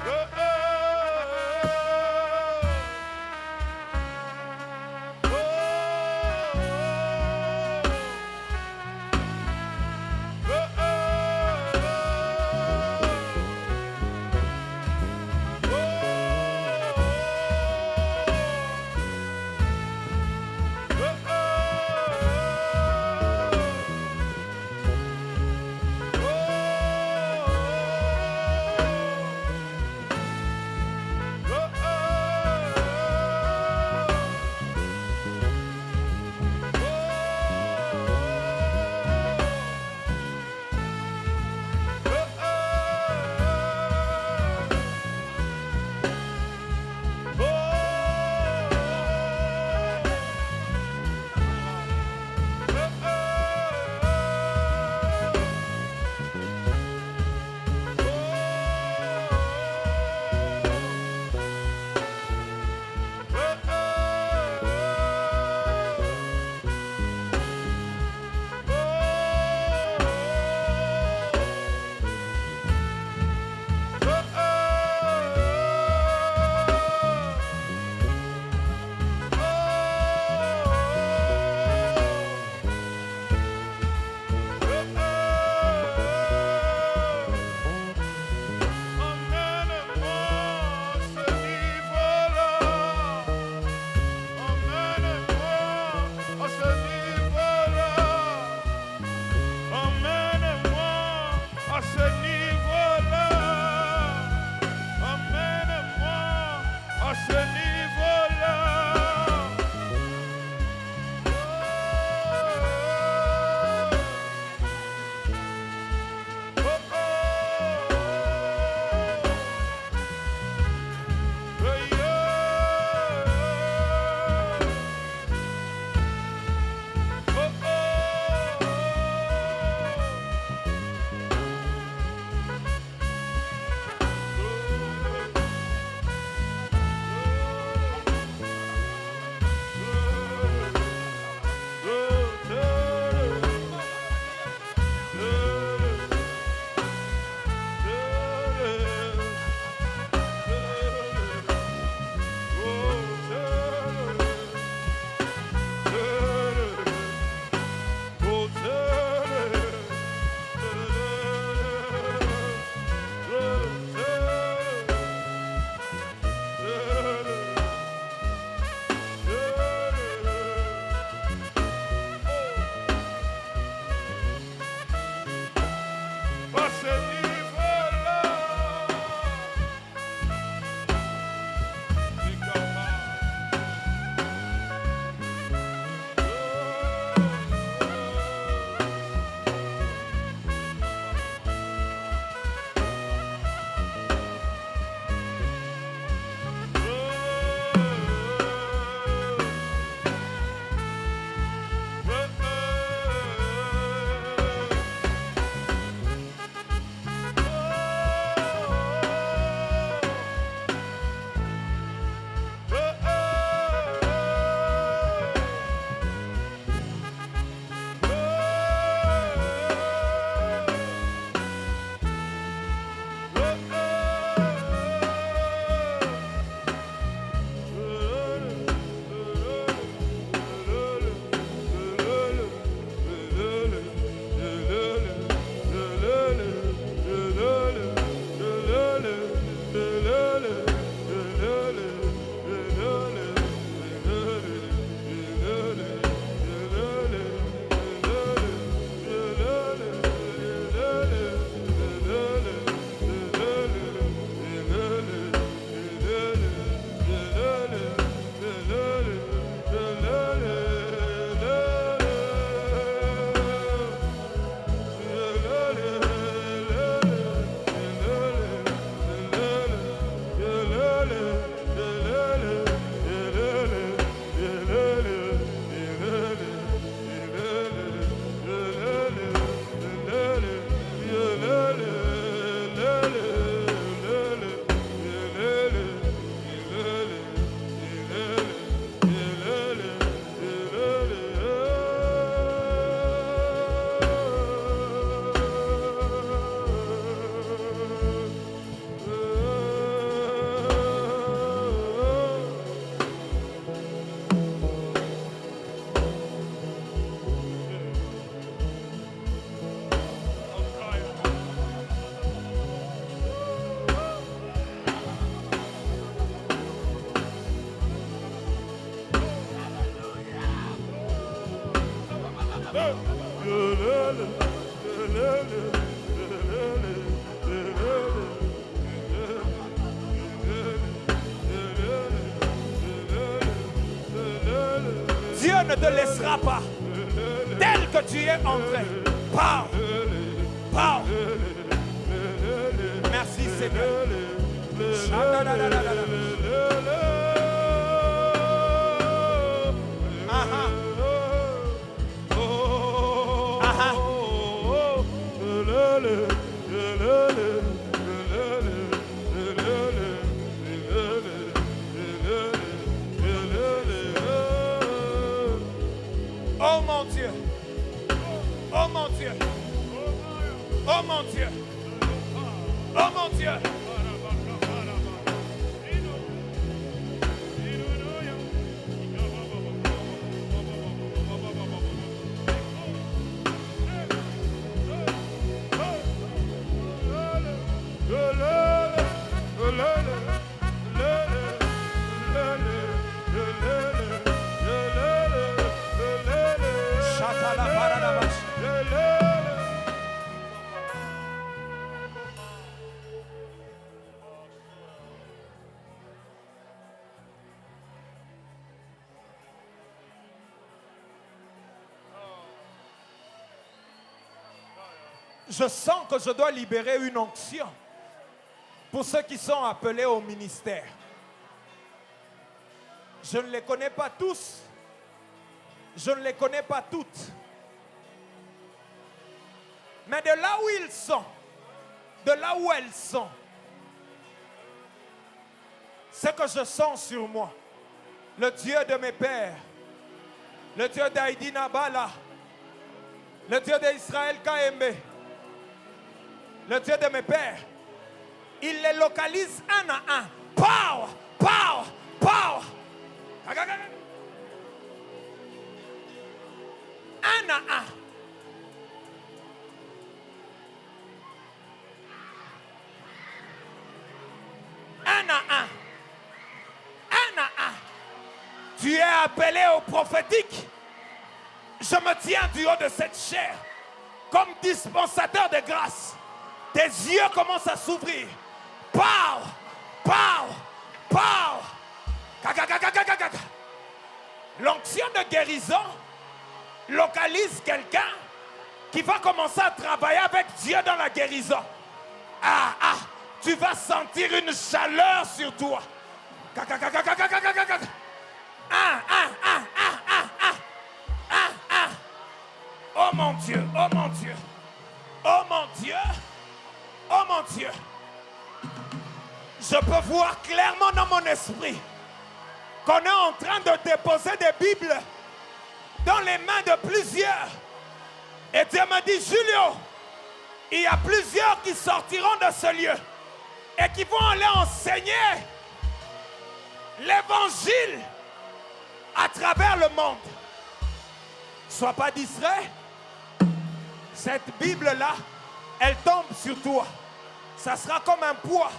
Oh, Dieu ne te laissera pas tel que tu es entré. Parle. Parle. Merci Seigneur. Oh mon Dieu. Oh mon Dieu. Oh mon Dieu. Oh mon Dieu. Je sens que je dois libérer une onction pour ceux qui sont appelés au ministère. Je ne les connais pas tous. Je ne les connais pas toutes. Mais de là où ils sont, de là où elles sont, ce que je sens sur moi, le Dieu de mes pères, le Dieu d'Aïdi Nabala, le Dieu d'Israël Kaembe, le Dieu de mes pères, il les localise un à un. Power, power, power. Un à un. Un à un. Un à un. Tu es appelé au prophétique. Je me tiens du haut de cette chair comme dispensateur de grâce. Tes yeux commencent à s'ouvrir. Pow! Pow! Pow! L'onction de guérison localise quelqu'un qui va commencer à travailler avec Dieu dans la guérison. Tu vas sentir une chaleur sur toi. Oh mon Dieu, oh mon Dieu, oh mon Dieu. Oh mon Dieu, je peux voir clairement dans mon esprit qu'on est en train de déposer des Bibles dans les mains de plusieurs. Et Dieu me dit, Julio, il y a plusieurs qui sortiront de ce lieu et qui vont aller enseigner l'évangile à travers le monde. Sois pas distrait. Cette Bible-là, elle tombe sur toi. Ça sera comme un poids,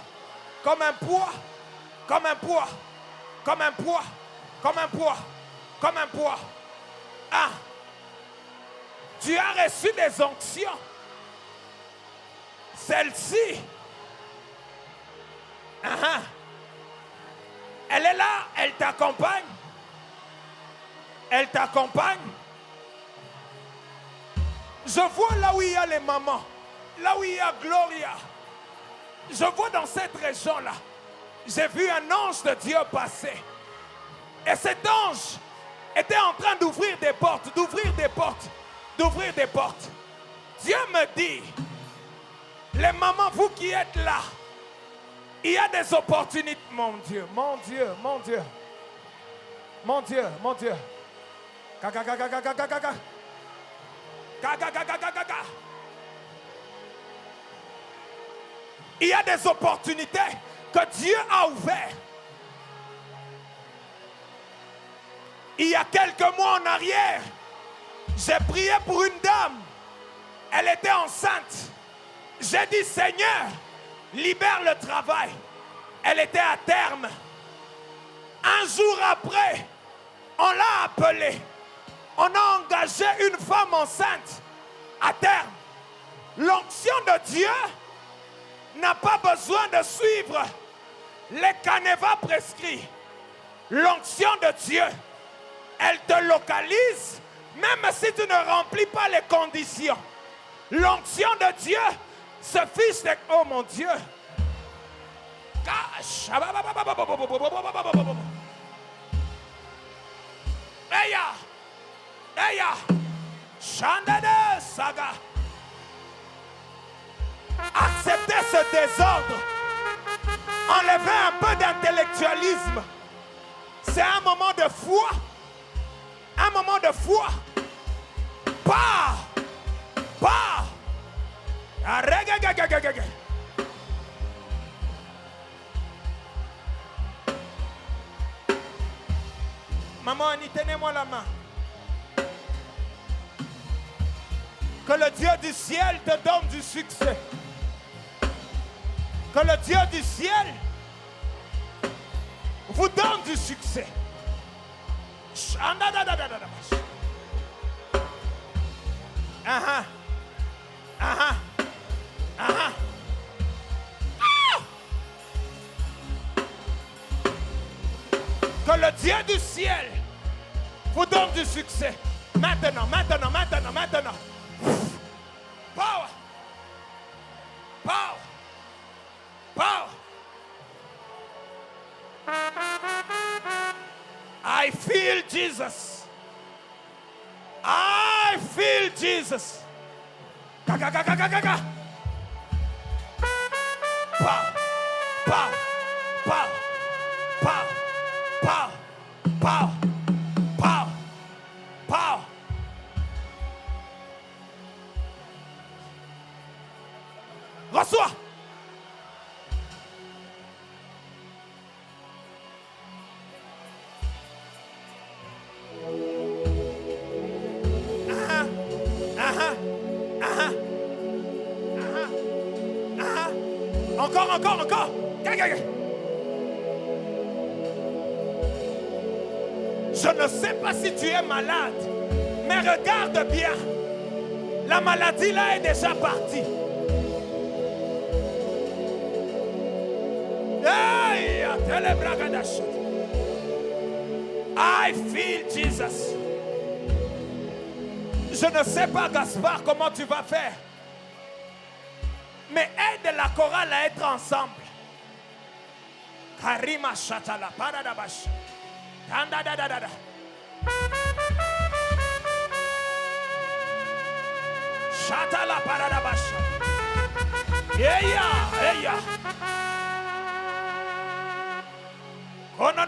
comme un poids, comme un poids, comme un poids, comme un poids, comme un poids. Tu as reçu des onctions. Celle-ci, elle est là, elle t'accompagne. Elle t'accompagne. Je vois là où il y a les mamans. Là où il y a Gloria, je vois dans cette région-là, j'ai vu un ange de Dieu passer. Et cet ange était en train d'ouvrir des portes, d'ouvrir des portes, d'ouvrir des portes. Dieu me dit, les mamans, vous qui êtes là, il y a des opportunités. Mon Dieu, mon Dieu, mon Dieu. Mon Dieu, mon Dieu. Il y a des opportunités que Dieu a ouvertes. Il y a quelques mois en arrière, j'ai prié pour une dame. Elle était enceinte. J'ai dit, Seigneur, libère le travail. Elle était à terme. Un jour après, on l'a appelée. On a engagé une femme enceinte à terme. L'onction de Dieu n'a pas besoin de suivre les canevas prescrits. L'onction de Dieu, elle te localise même si tu ne remplis pas les conditions. L'onction de Dieu se fiche de... Oh mon Dieu! Acceptez ce désordre. Enlevez un peu d'intellectualisme. C'est un moment de foi. Un moment de foi. Pas. Maman Annie, tenez-moi la main. Que le Dieu du ciel te donne du succès. Que le Dieu du ciel vous donne du succès. Que le Dieu du ciel vous donne du succès. Maintenant. Power. I feel Jesus. I feel Jesus. Power. Reçois. Encore. Je ne sais pas si tu es malade, mais regarde bien. La maladie là est déjà partie. I feel Jesus. Je ne sais pas, Gaspard, comment tu vas faire. Mais aide la chorale à être ensemble. Karima Shatala Paradabash. Tandadadada. Shatala Paradabash. Eya. Oh non.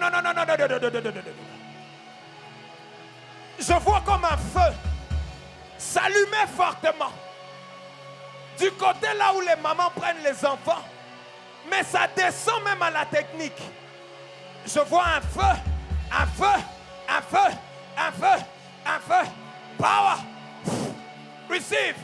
Je vois comme un feu s'allumer fortement. Du côté là où les mamans prennent les enfants. Mais ça descend même à la technique. Je vois un feu. Power. Receive.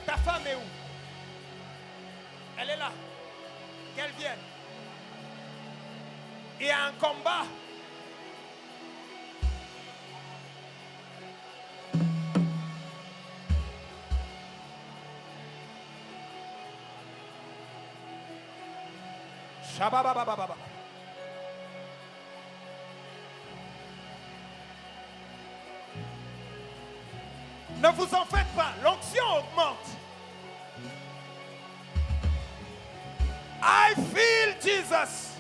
Ta femme est où? Elle est là. Qu'elle vienne. Il y a un combat. Shabababababa. Ne vous en faites pas, l'onction augmente. I feel Jesus.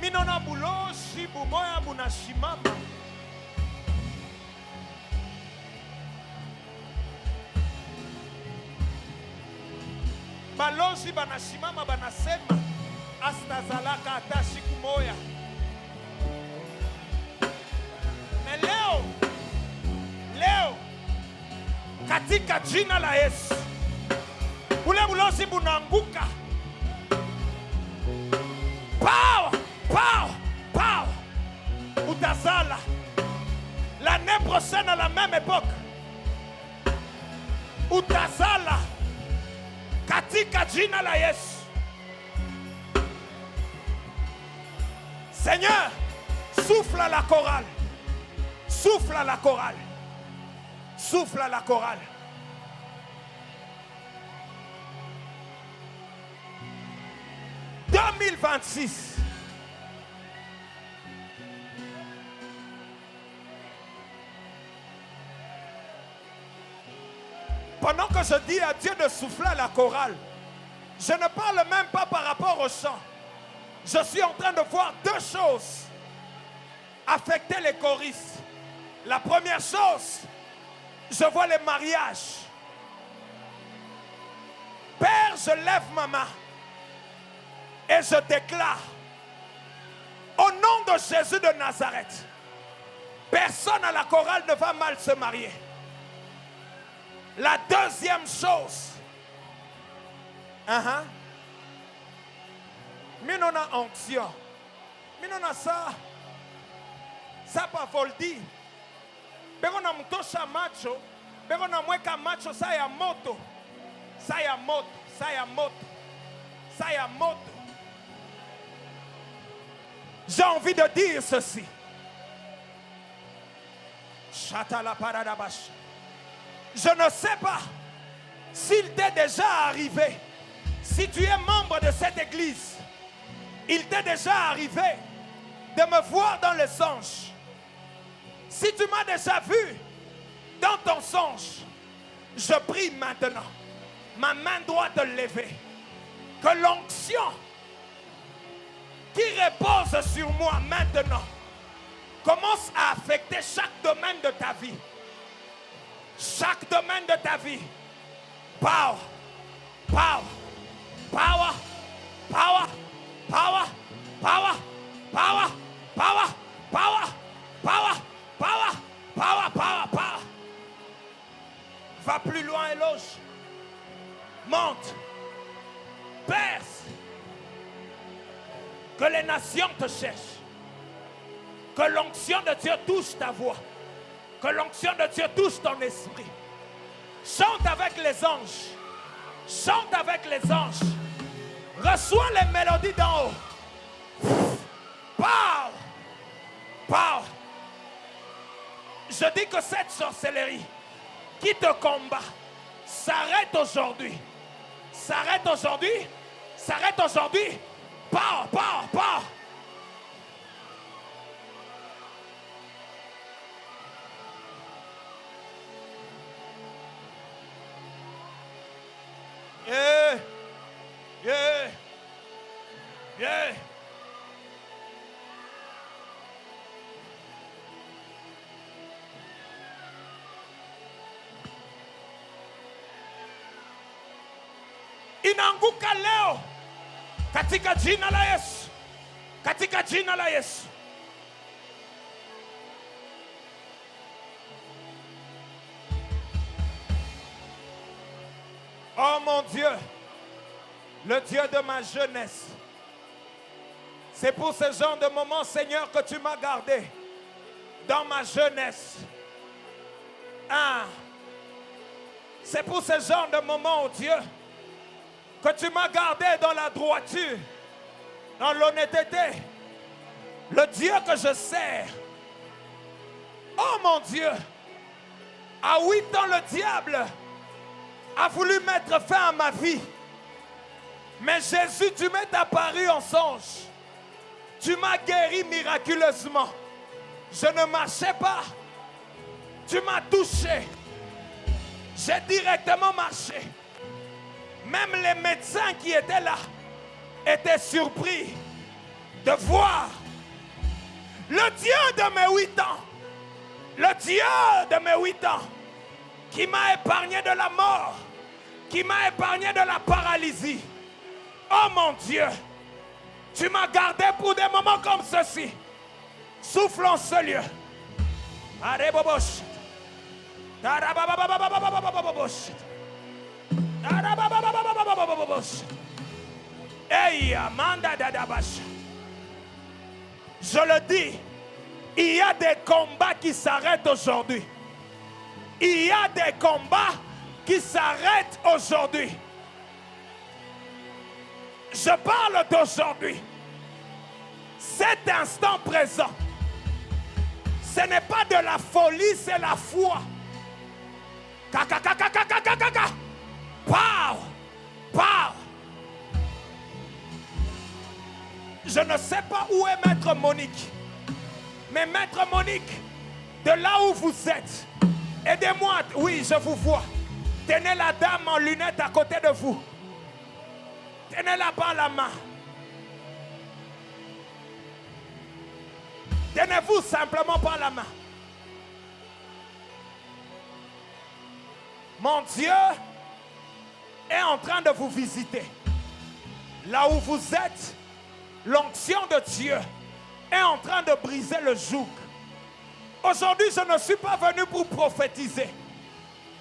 Minona bulo shibu moya bunashimama. balozi banashimama banasema astazalaka ata siku moya. Na leo katika jina la Yesu ule bulozi bunaanguka. Power. Utazala l'année prochaine à la même époque. Utazala katika jina la Yesu. Seigneur, souffle à la chorale. Souffle à la chorale. Souffle à la chorale. « 2026. Pendant que je dis à Dieu de souffler à la chorale, je ne parle même pas par rapport au chant. Je suis en train de voir deux choses affecter les choristes. La première chose, je vois les mariages. Père, je lève ma main et je déclare, au nom de Jésus de Nazareth, personne à la chorale ne va mal se marier. La deuxième chose, minona onction, minona ça pas voldi, begona mtosha macho, begona mweka macho sa ya moto. J'ai envie de dire ceci. Chatala paradabash. Je ne sais pas s'il t'est déjà arrivé, si tu es membre de cette église, il t'est déjà arrivé de me voir dans les songes. Si tu m'as déjà vu dans ton songe, je prie maintenant, ma main droite levée, que l'onction qui repose sur moi maintenant commence à affecter chaque domaine de ta vie. Chaque domaine de ta vie. Power. Va plus loin, éloge. Monte. Perce. Que les nations te cherchent. Que l'onction de Dieu touche ta voix. Que l'onction de Dieu touche ton esprit. Chante avec les anges. Chante avec les anges. Reçois les mélodies d'en haut. Power. Je dis que cette sorcellerie qui te combat s'arrête aujourd'hui. S'arrête aujourd'hui. Power. Yeah. Inaanguka leo katika jina la Yesu. Katika jina la Yesu. Oh mon Dieu, le Dieu de ma jeunesse. C'est pour ce genre de moment, Seigneur, que tu m'as gardé dans ma jeunesse. C'est pour ce genre de moment, oh Dieu, que tu m'as gardé dans la droiture, dans l'honnêteté. Le Dieu que je sers. Oh mon Dieu, à 8 ans, le diable a voulu mettre fin à ma vie. Mais Jésus, tu m'es apparu en songe. Tu m'as guéri miraculeusement. Je ne marchais pas. Tu m'as touché. J'ai directement marché. Même les médecins qui étaient là étaient surpris de voir le Dieu de mes 8 ans. Le Dieu de mes 8 ans qui m'a épargné de la mort, qui m'a épargné de la paralysie. Oh mon Dieu, tu m'as gardé pour des moments comme ceci. Souffle en ce lieu. Je le dis, il y a des combats qui s'arrêtent aujourd'hui. Il y a des combats qui s'arrêtent aujourd'hui. Je parle d'aujourd'hui. Cet instant présent, ce n'est pas de la folie, c'est la foi. Pow! Pow! Je ne sais pas où est Maître Monique. Mais Maître Monique, de là où vous êtes, aidez-moi. Oui, je vous vois. Tenez la dame en lunettes à côté de vous. Tenez-la par la main. Tenez-vous simplement par la main. Mon Dieu est en train de vous visiter. Là où vous êtes, l'onction de Dieu est en train de briser le joug. Aujourd'hui, je ne suis pas venu pour prophétiser.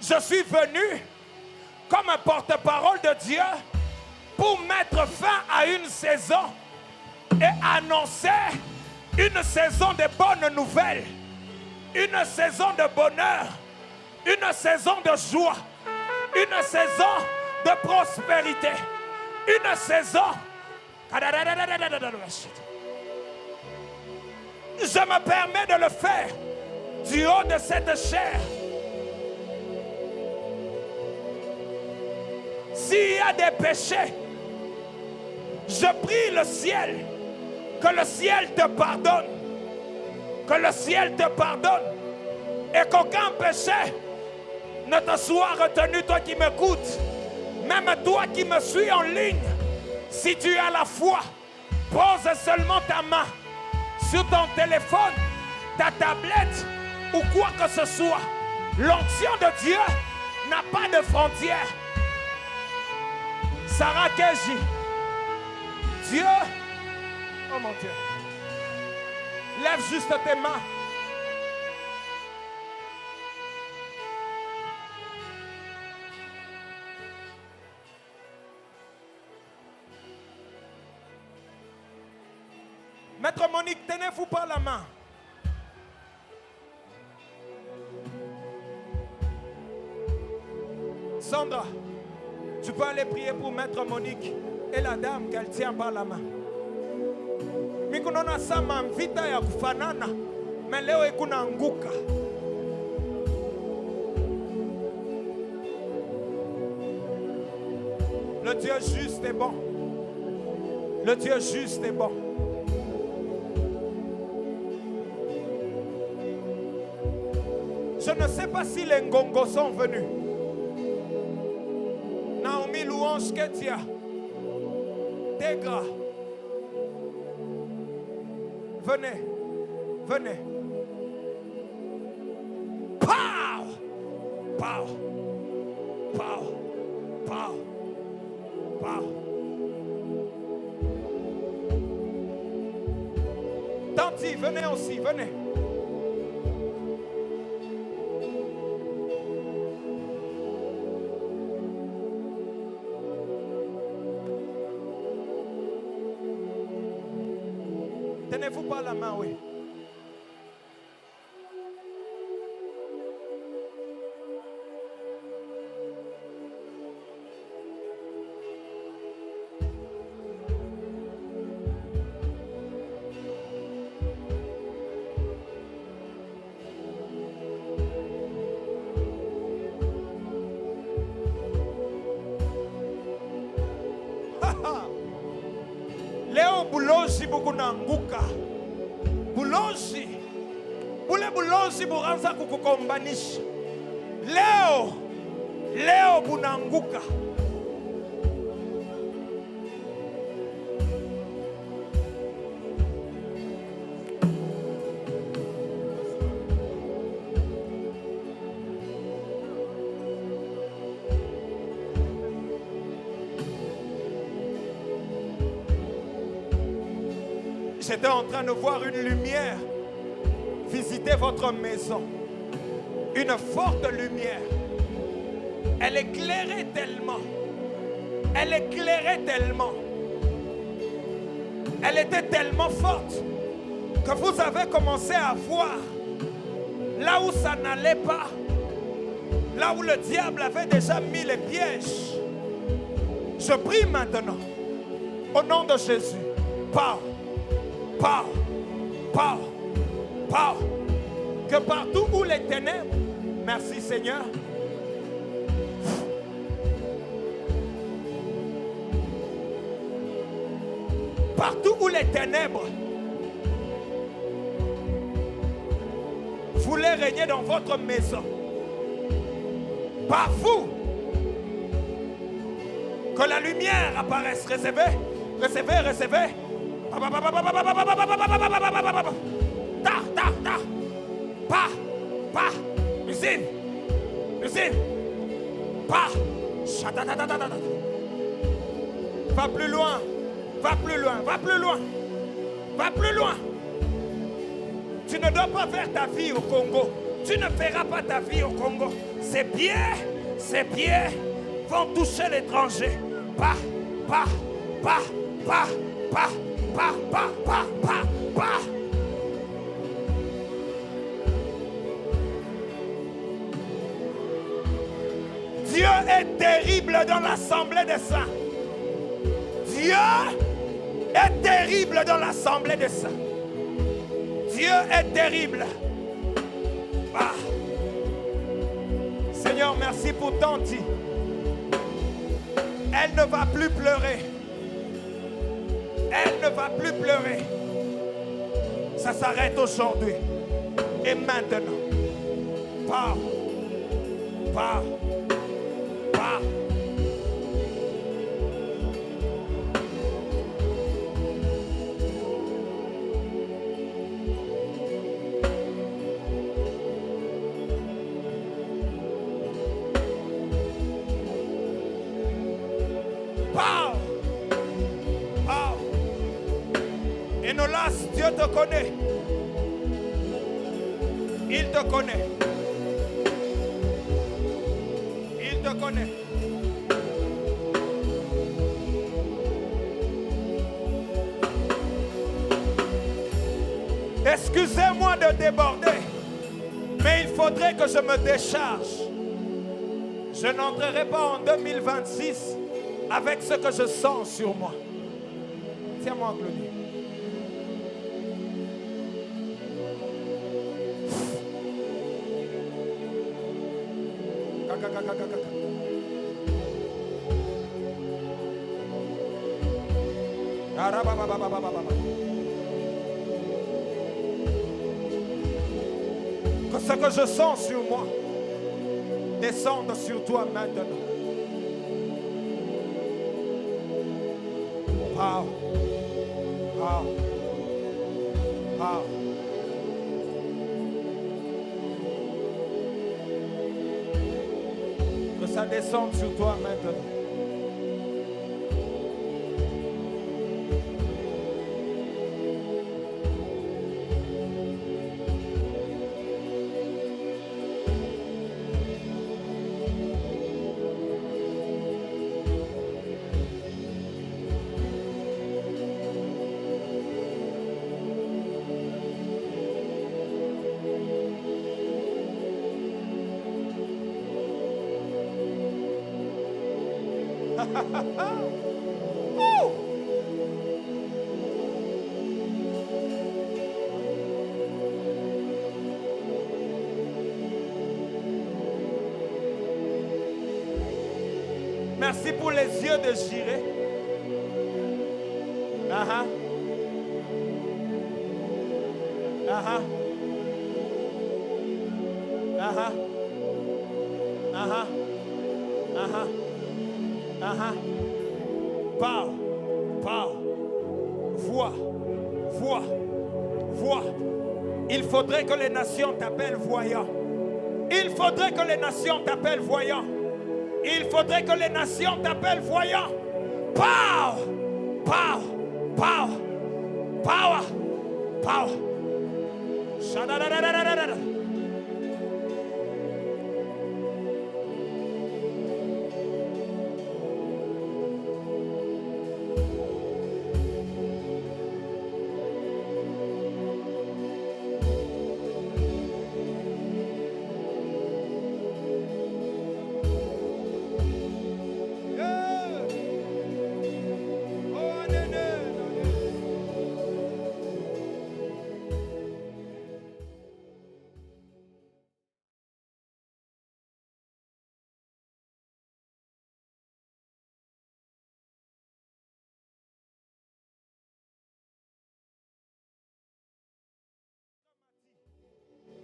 Je suis venu comme un porte-parole de Dieu pour mettre fin à une saison et annoncer une saison de bonnes nouvelles, une saison de bonheur, une saison de joie, une saison de prospérité, une saison. Je me permets de le faire du haut de cette chair. S'il y a des péchés, je prie le ciel, que le ciel te pardonne, que le ciel te pardonne, et qu'aucun péché ne te soit retenu, toi qui m'écoutes, même toi qui me suis en ligne. Si tu as la foi, pose seulement ta main sur ton téléphone, ta tablette ou quoi que ce soit. L'onction de Dieu n'a pas de frontières. Sarah Keji, Dieu, oh mon Dieu, lève juste tes mains. Maître Monique, tenez-vous par la main. Sandra, tu peux aller prier pour Maître Monique et la dame qu'elle tient par la main. Mikunona sama mvita ya kufanana, mais leo ikuna nguka. Le Dieu juste est bon. Le Dieu juste est bon. Je ne sais pas si les Ngongos sont venus. Naomi Louange Ketia. Tegra. Venez. Venez. Pow! Pow! Pow! Pow! Pow! Tanti, venez aussi, venez. Tenez-vous par la main, oui. Leo bulozi bukunanguka. Bulozi. Bule bulozi buranza kukukombanisha. Leo bunanguka. J'étais en train de voir une lumière visiter votre maison. Une forte lumière. Elle éclairait tellement. Elle éclairait tellement. Elle était tellement forte que vous avez commencé à voir là où ça n'allait pas, là où le diable avait déjà mis les pièges. Je prie maintenant, au nom de Jésus, parle, parle, parle, parle, que partout où les ténèbres, merci Seigneur, partout où les ténèbres voulaient régner dans votre maison, par vous, que la lumière apparaisse. Recevez, recevez, recevez. Ta, ta, ta. Pas, pas. Musique, musique. Pas. Va plus loin. Va plus loin, va plus loin, va plus loin. Tu ne dois pas faire ta vie au Congo. Tu ne feras pas ta vie au Congo. Ces pieds vont toucher l'étranger. Pas, pas, pas, pas, pas, pas, pas, pas, pas, pas. Dieu est terrible dans l'assemblée des saints. Dieu est terrible dans l'assemblée des saints. Dieu est terrible. Ah. Seigneur, merci pour Tanti. Elle ne va plus pleurer. Elle ne va plus pleurer. Ça s'arrête aujourd'hui. Et maintenant. Pars. Pars. Pars. Enolas, Dieu te connaît. Il te connaît. Il te connaît. Excusez-moi de déborder, mais il faudrait que je me décharge. Je n'entrerai pas en 2026 avec ce que je sens sur moi. Tiens-moi, Claudie. Que ce que je sens sur moi descende sur toi maintenant. Power. Power. Power. Que ça descende sur toi maintenant. Merci pour les yeux de Jiré. Aha. Aha. Aha. Aha. Aha. Aha. Parle. Parle. Vois. Vois. Vois. Il faudrait que les nations t'appellent voyant. Il faudrait que les nations t'appellent voyant. Il faudrait que les nations t'appellent voyant. Parle. Parle. Parle. Power. Power. Shadadadadadadada.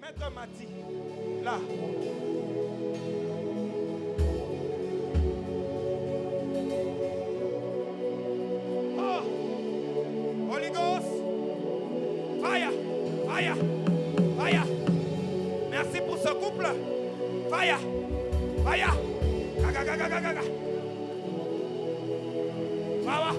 Maître Mati, là. Oh, Holy Ghost, fire, fire, fire. Merci pour ce couple. Fire, fire. Gaga, gaga, gaga, gaga. Power.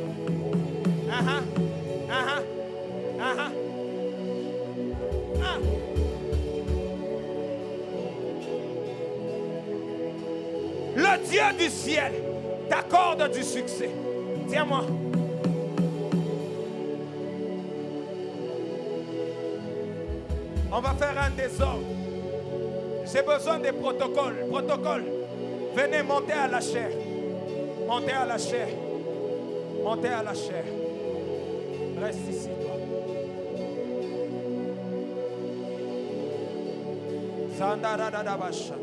Le Dieu du ciel t'accorde du succès. Tiens-moi. On va faire un désordre. J'ai besoin des protocoles. Protocole. Venez monter à la chair. Montez à la chair. Montez à la chair. Reste ici, toi. Sandaradadabashat.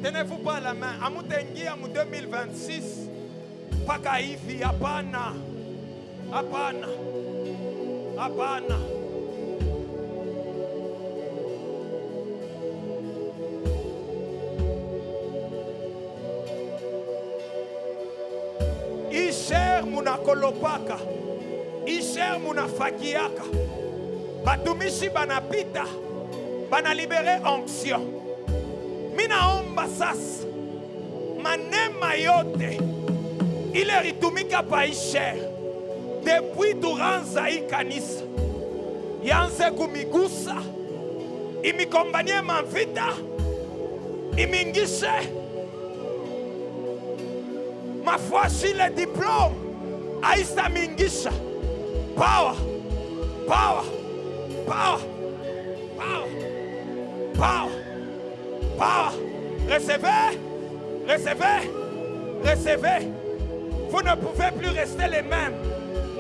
Tenez-vous pas la main. Amutengi amu 2026. Paka hivi hapana. Hapana. Hapana. Isher munakolopaka. Isher munafakiaka. Batumishi banapita. Banalibere onction. Minaomba sasa manema yote ile ritumika paisher depuis turanza hii kanisa yanze kumigusa imikombanie mavita imingishe mafuashi le diplome aista mingisha power power power power power power. Recevez, recevez, recevez. Vous ne pouvez plus rester les mêmes.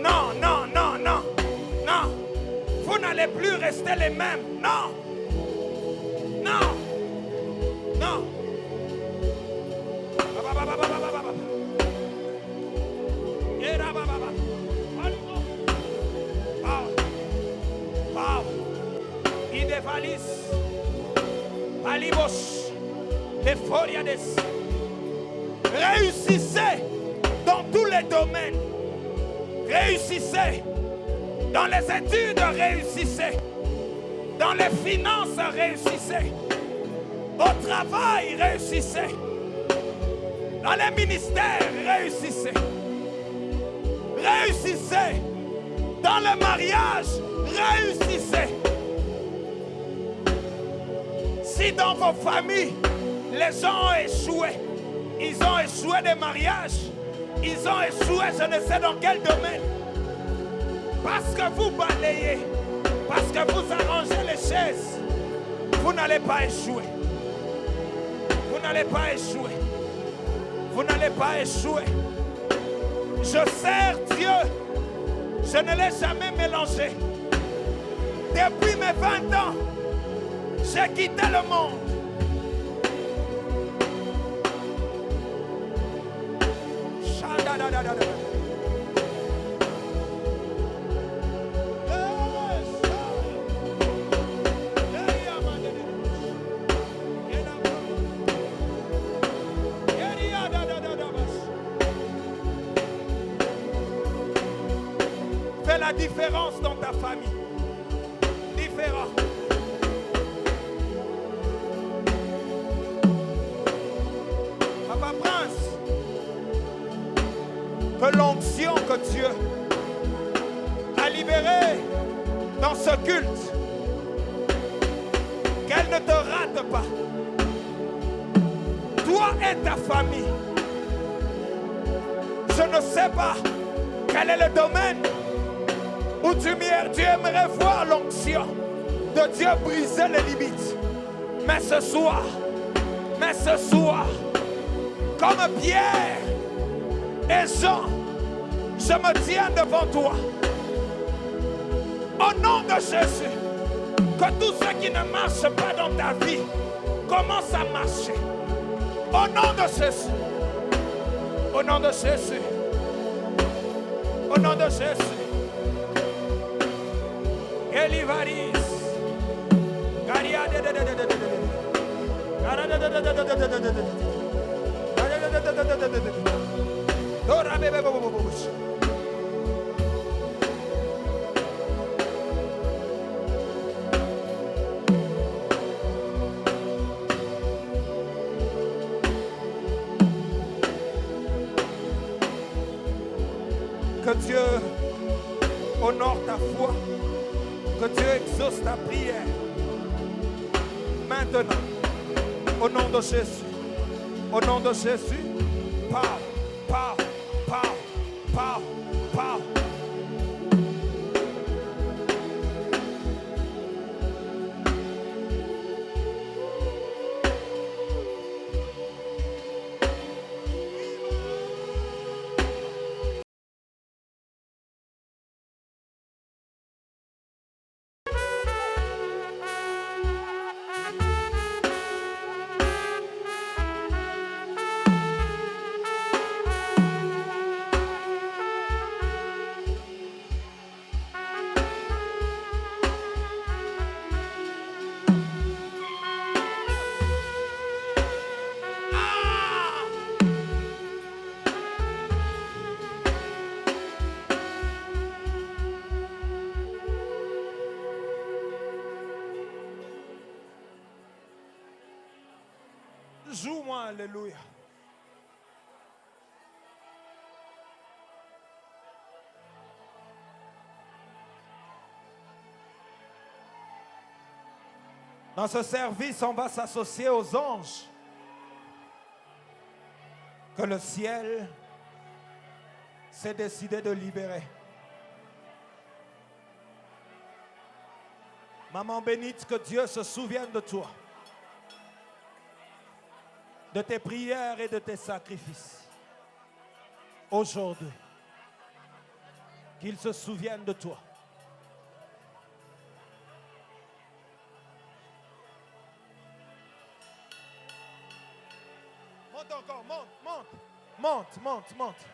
Non, non, non, non, non. Vous n'allez plus rester les mêmes. Non, non, non. Power, power. Idevalis. Alibos, les Foriades. Réussissez dans tous les domaines. Réussissez dans les études, réussissez. Dans les finances, réussissez. Au travail, réussissez. Dans les ministères, réussissez. Réussissez. Dans le mariage, réussissez. Si dans vos familles, les gens ont échoué, ils ont échoué des mariages, ils ont échoué je ne sais dans quel domaine, parce que vous balayez, parce que vous arrangez les chaises, vous n'allez pas échouer. Vous n'allez pas échouer. Vous n'allez pas échouer. Je sers Dieu, je ne l'ai jamais mélangé. Depuis mes 20 ans, j'ai quitté le monde. Fais la différence dans ta famille. Différent. prince, que l'onction que Dieu a libérée dans ce culte, qu'elle ne te rate pas. Toi et ta famille. Je ne sais pas quel est le domaine où tu aimerais voir l'onction de Dieu briser les limites. Mais ce soir, comme Pierre et Jean, je me tiens devant toi. Au nom de Jésus, que tout ce qui ne marche pas dans ta vie commence à marcher. Au nom de Jésus. Au nom de Jésus. Au nom de Jésus. Elivaris. Que Dieu honore ta foi, que Dieu exauce ta prière. Maintenant, au nom de Jésus, au nom de Jésus, parle, parle, parle, parle, parle. Joue-moi, alléluia. Dans ce service, on va s'associer aux anges que le ciel s'est décidé de libérer. Maman bénite, que Dieu se souvienne de toi, de tes prières et de tes sacrifices. Aujourd'hui, qu'il se souvienne de toi. Monte encore, monte.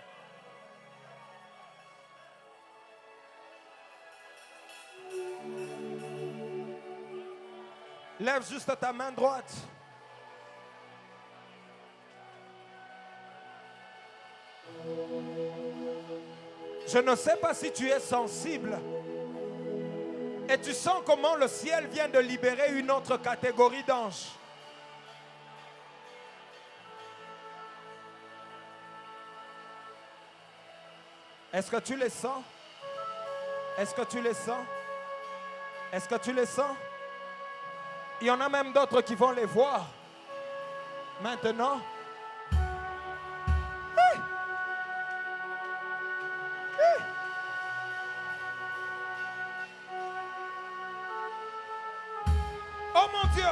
Lève juste ta main droite. Je ne sais pas si tu es sensible et tu sens comment le ciel vient de libérer une autre catégorie d'anges. Est-ce que tu les sens? Est-ce que tu les sens? Est-ce que tu les sens? Il y en a même d'autres qui vont les voir. Maintenant. Hey! Hey! Oh mon Dieu!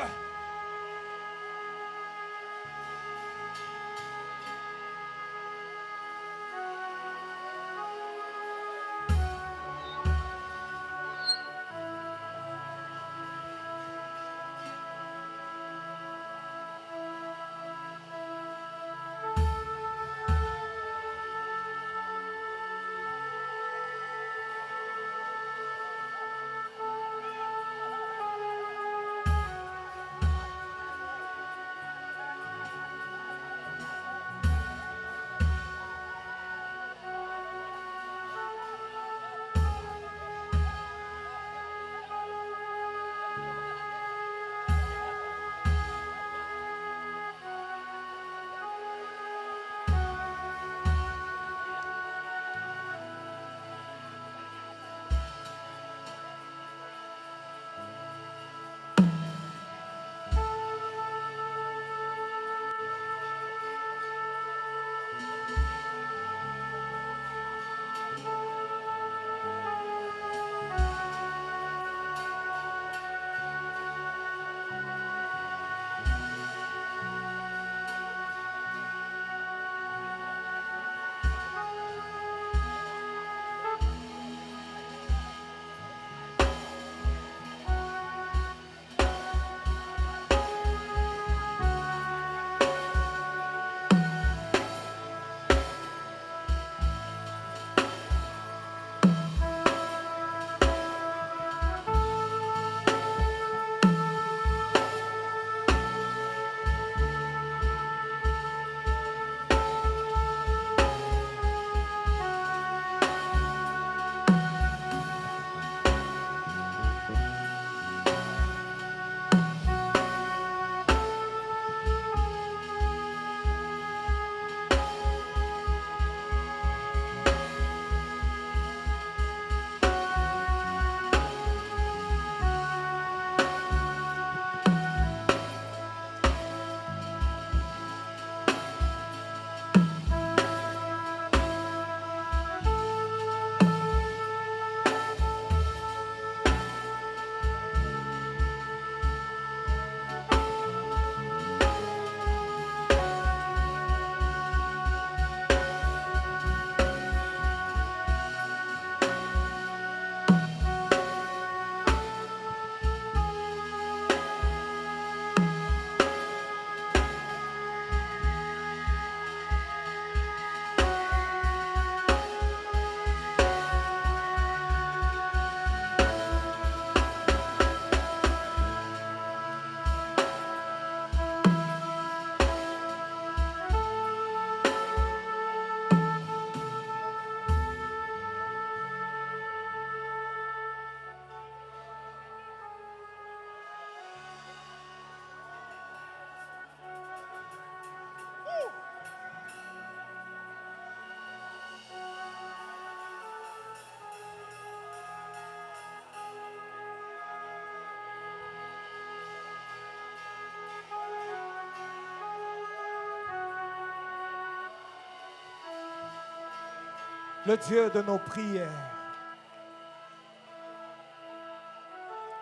le Dieu de nos prières,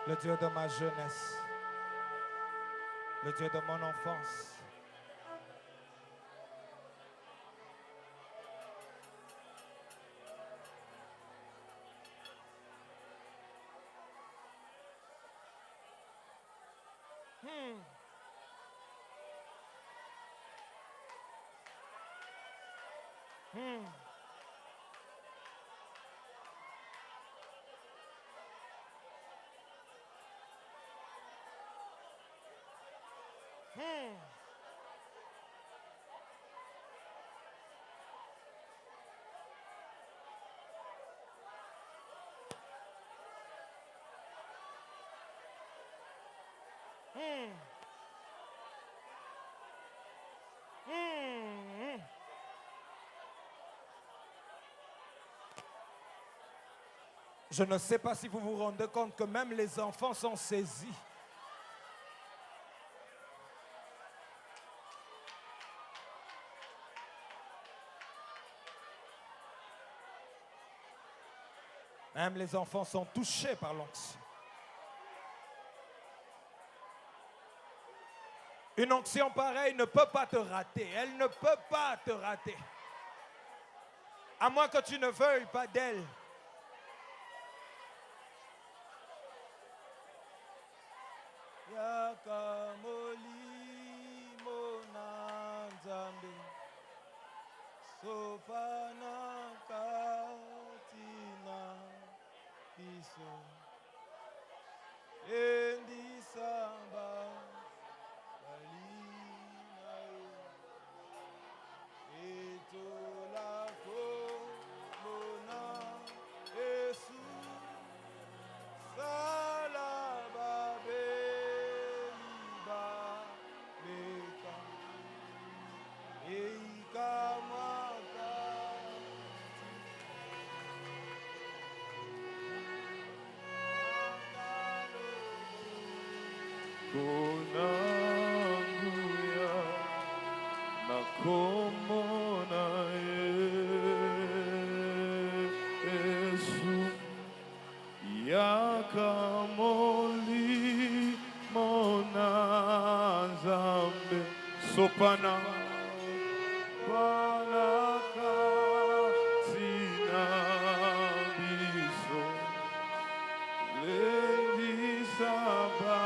le Dieu de ma jeunesse, le Dieu de mon enfance. Je ne sais pas si vous vous rendez compte que même les enfants sont saisis. Même les enfants sont touchés par l'onction. Une onction pareille ne peut pas te rater. Elle ne peut pas te rater. À moins que tu ne veuilles pas d'elle. Yakamoli monanzambe sopana katina piso endisamba balina etolako mona esu Konanguya nakomona Yesu yakamoli mona zambe sopana balaka tina biso lendi saba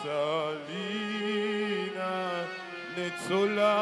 salina netsola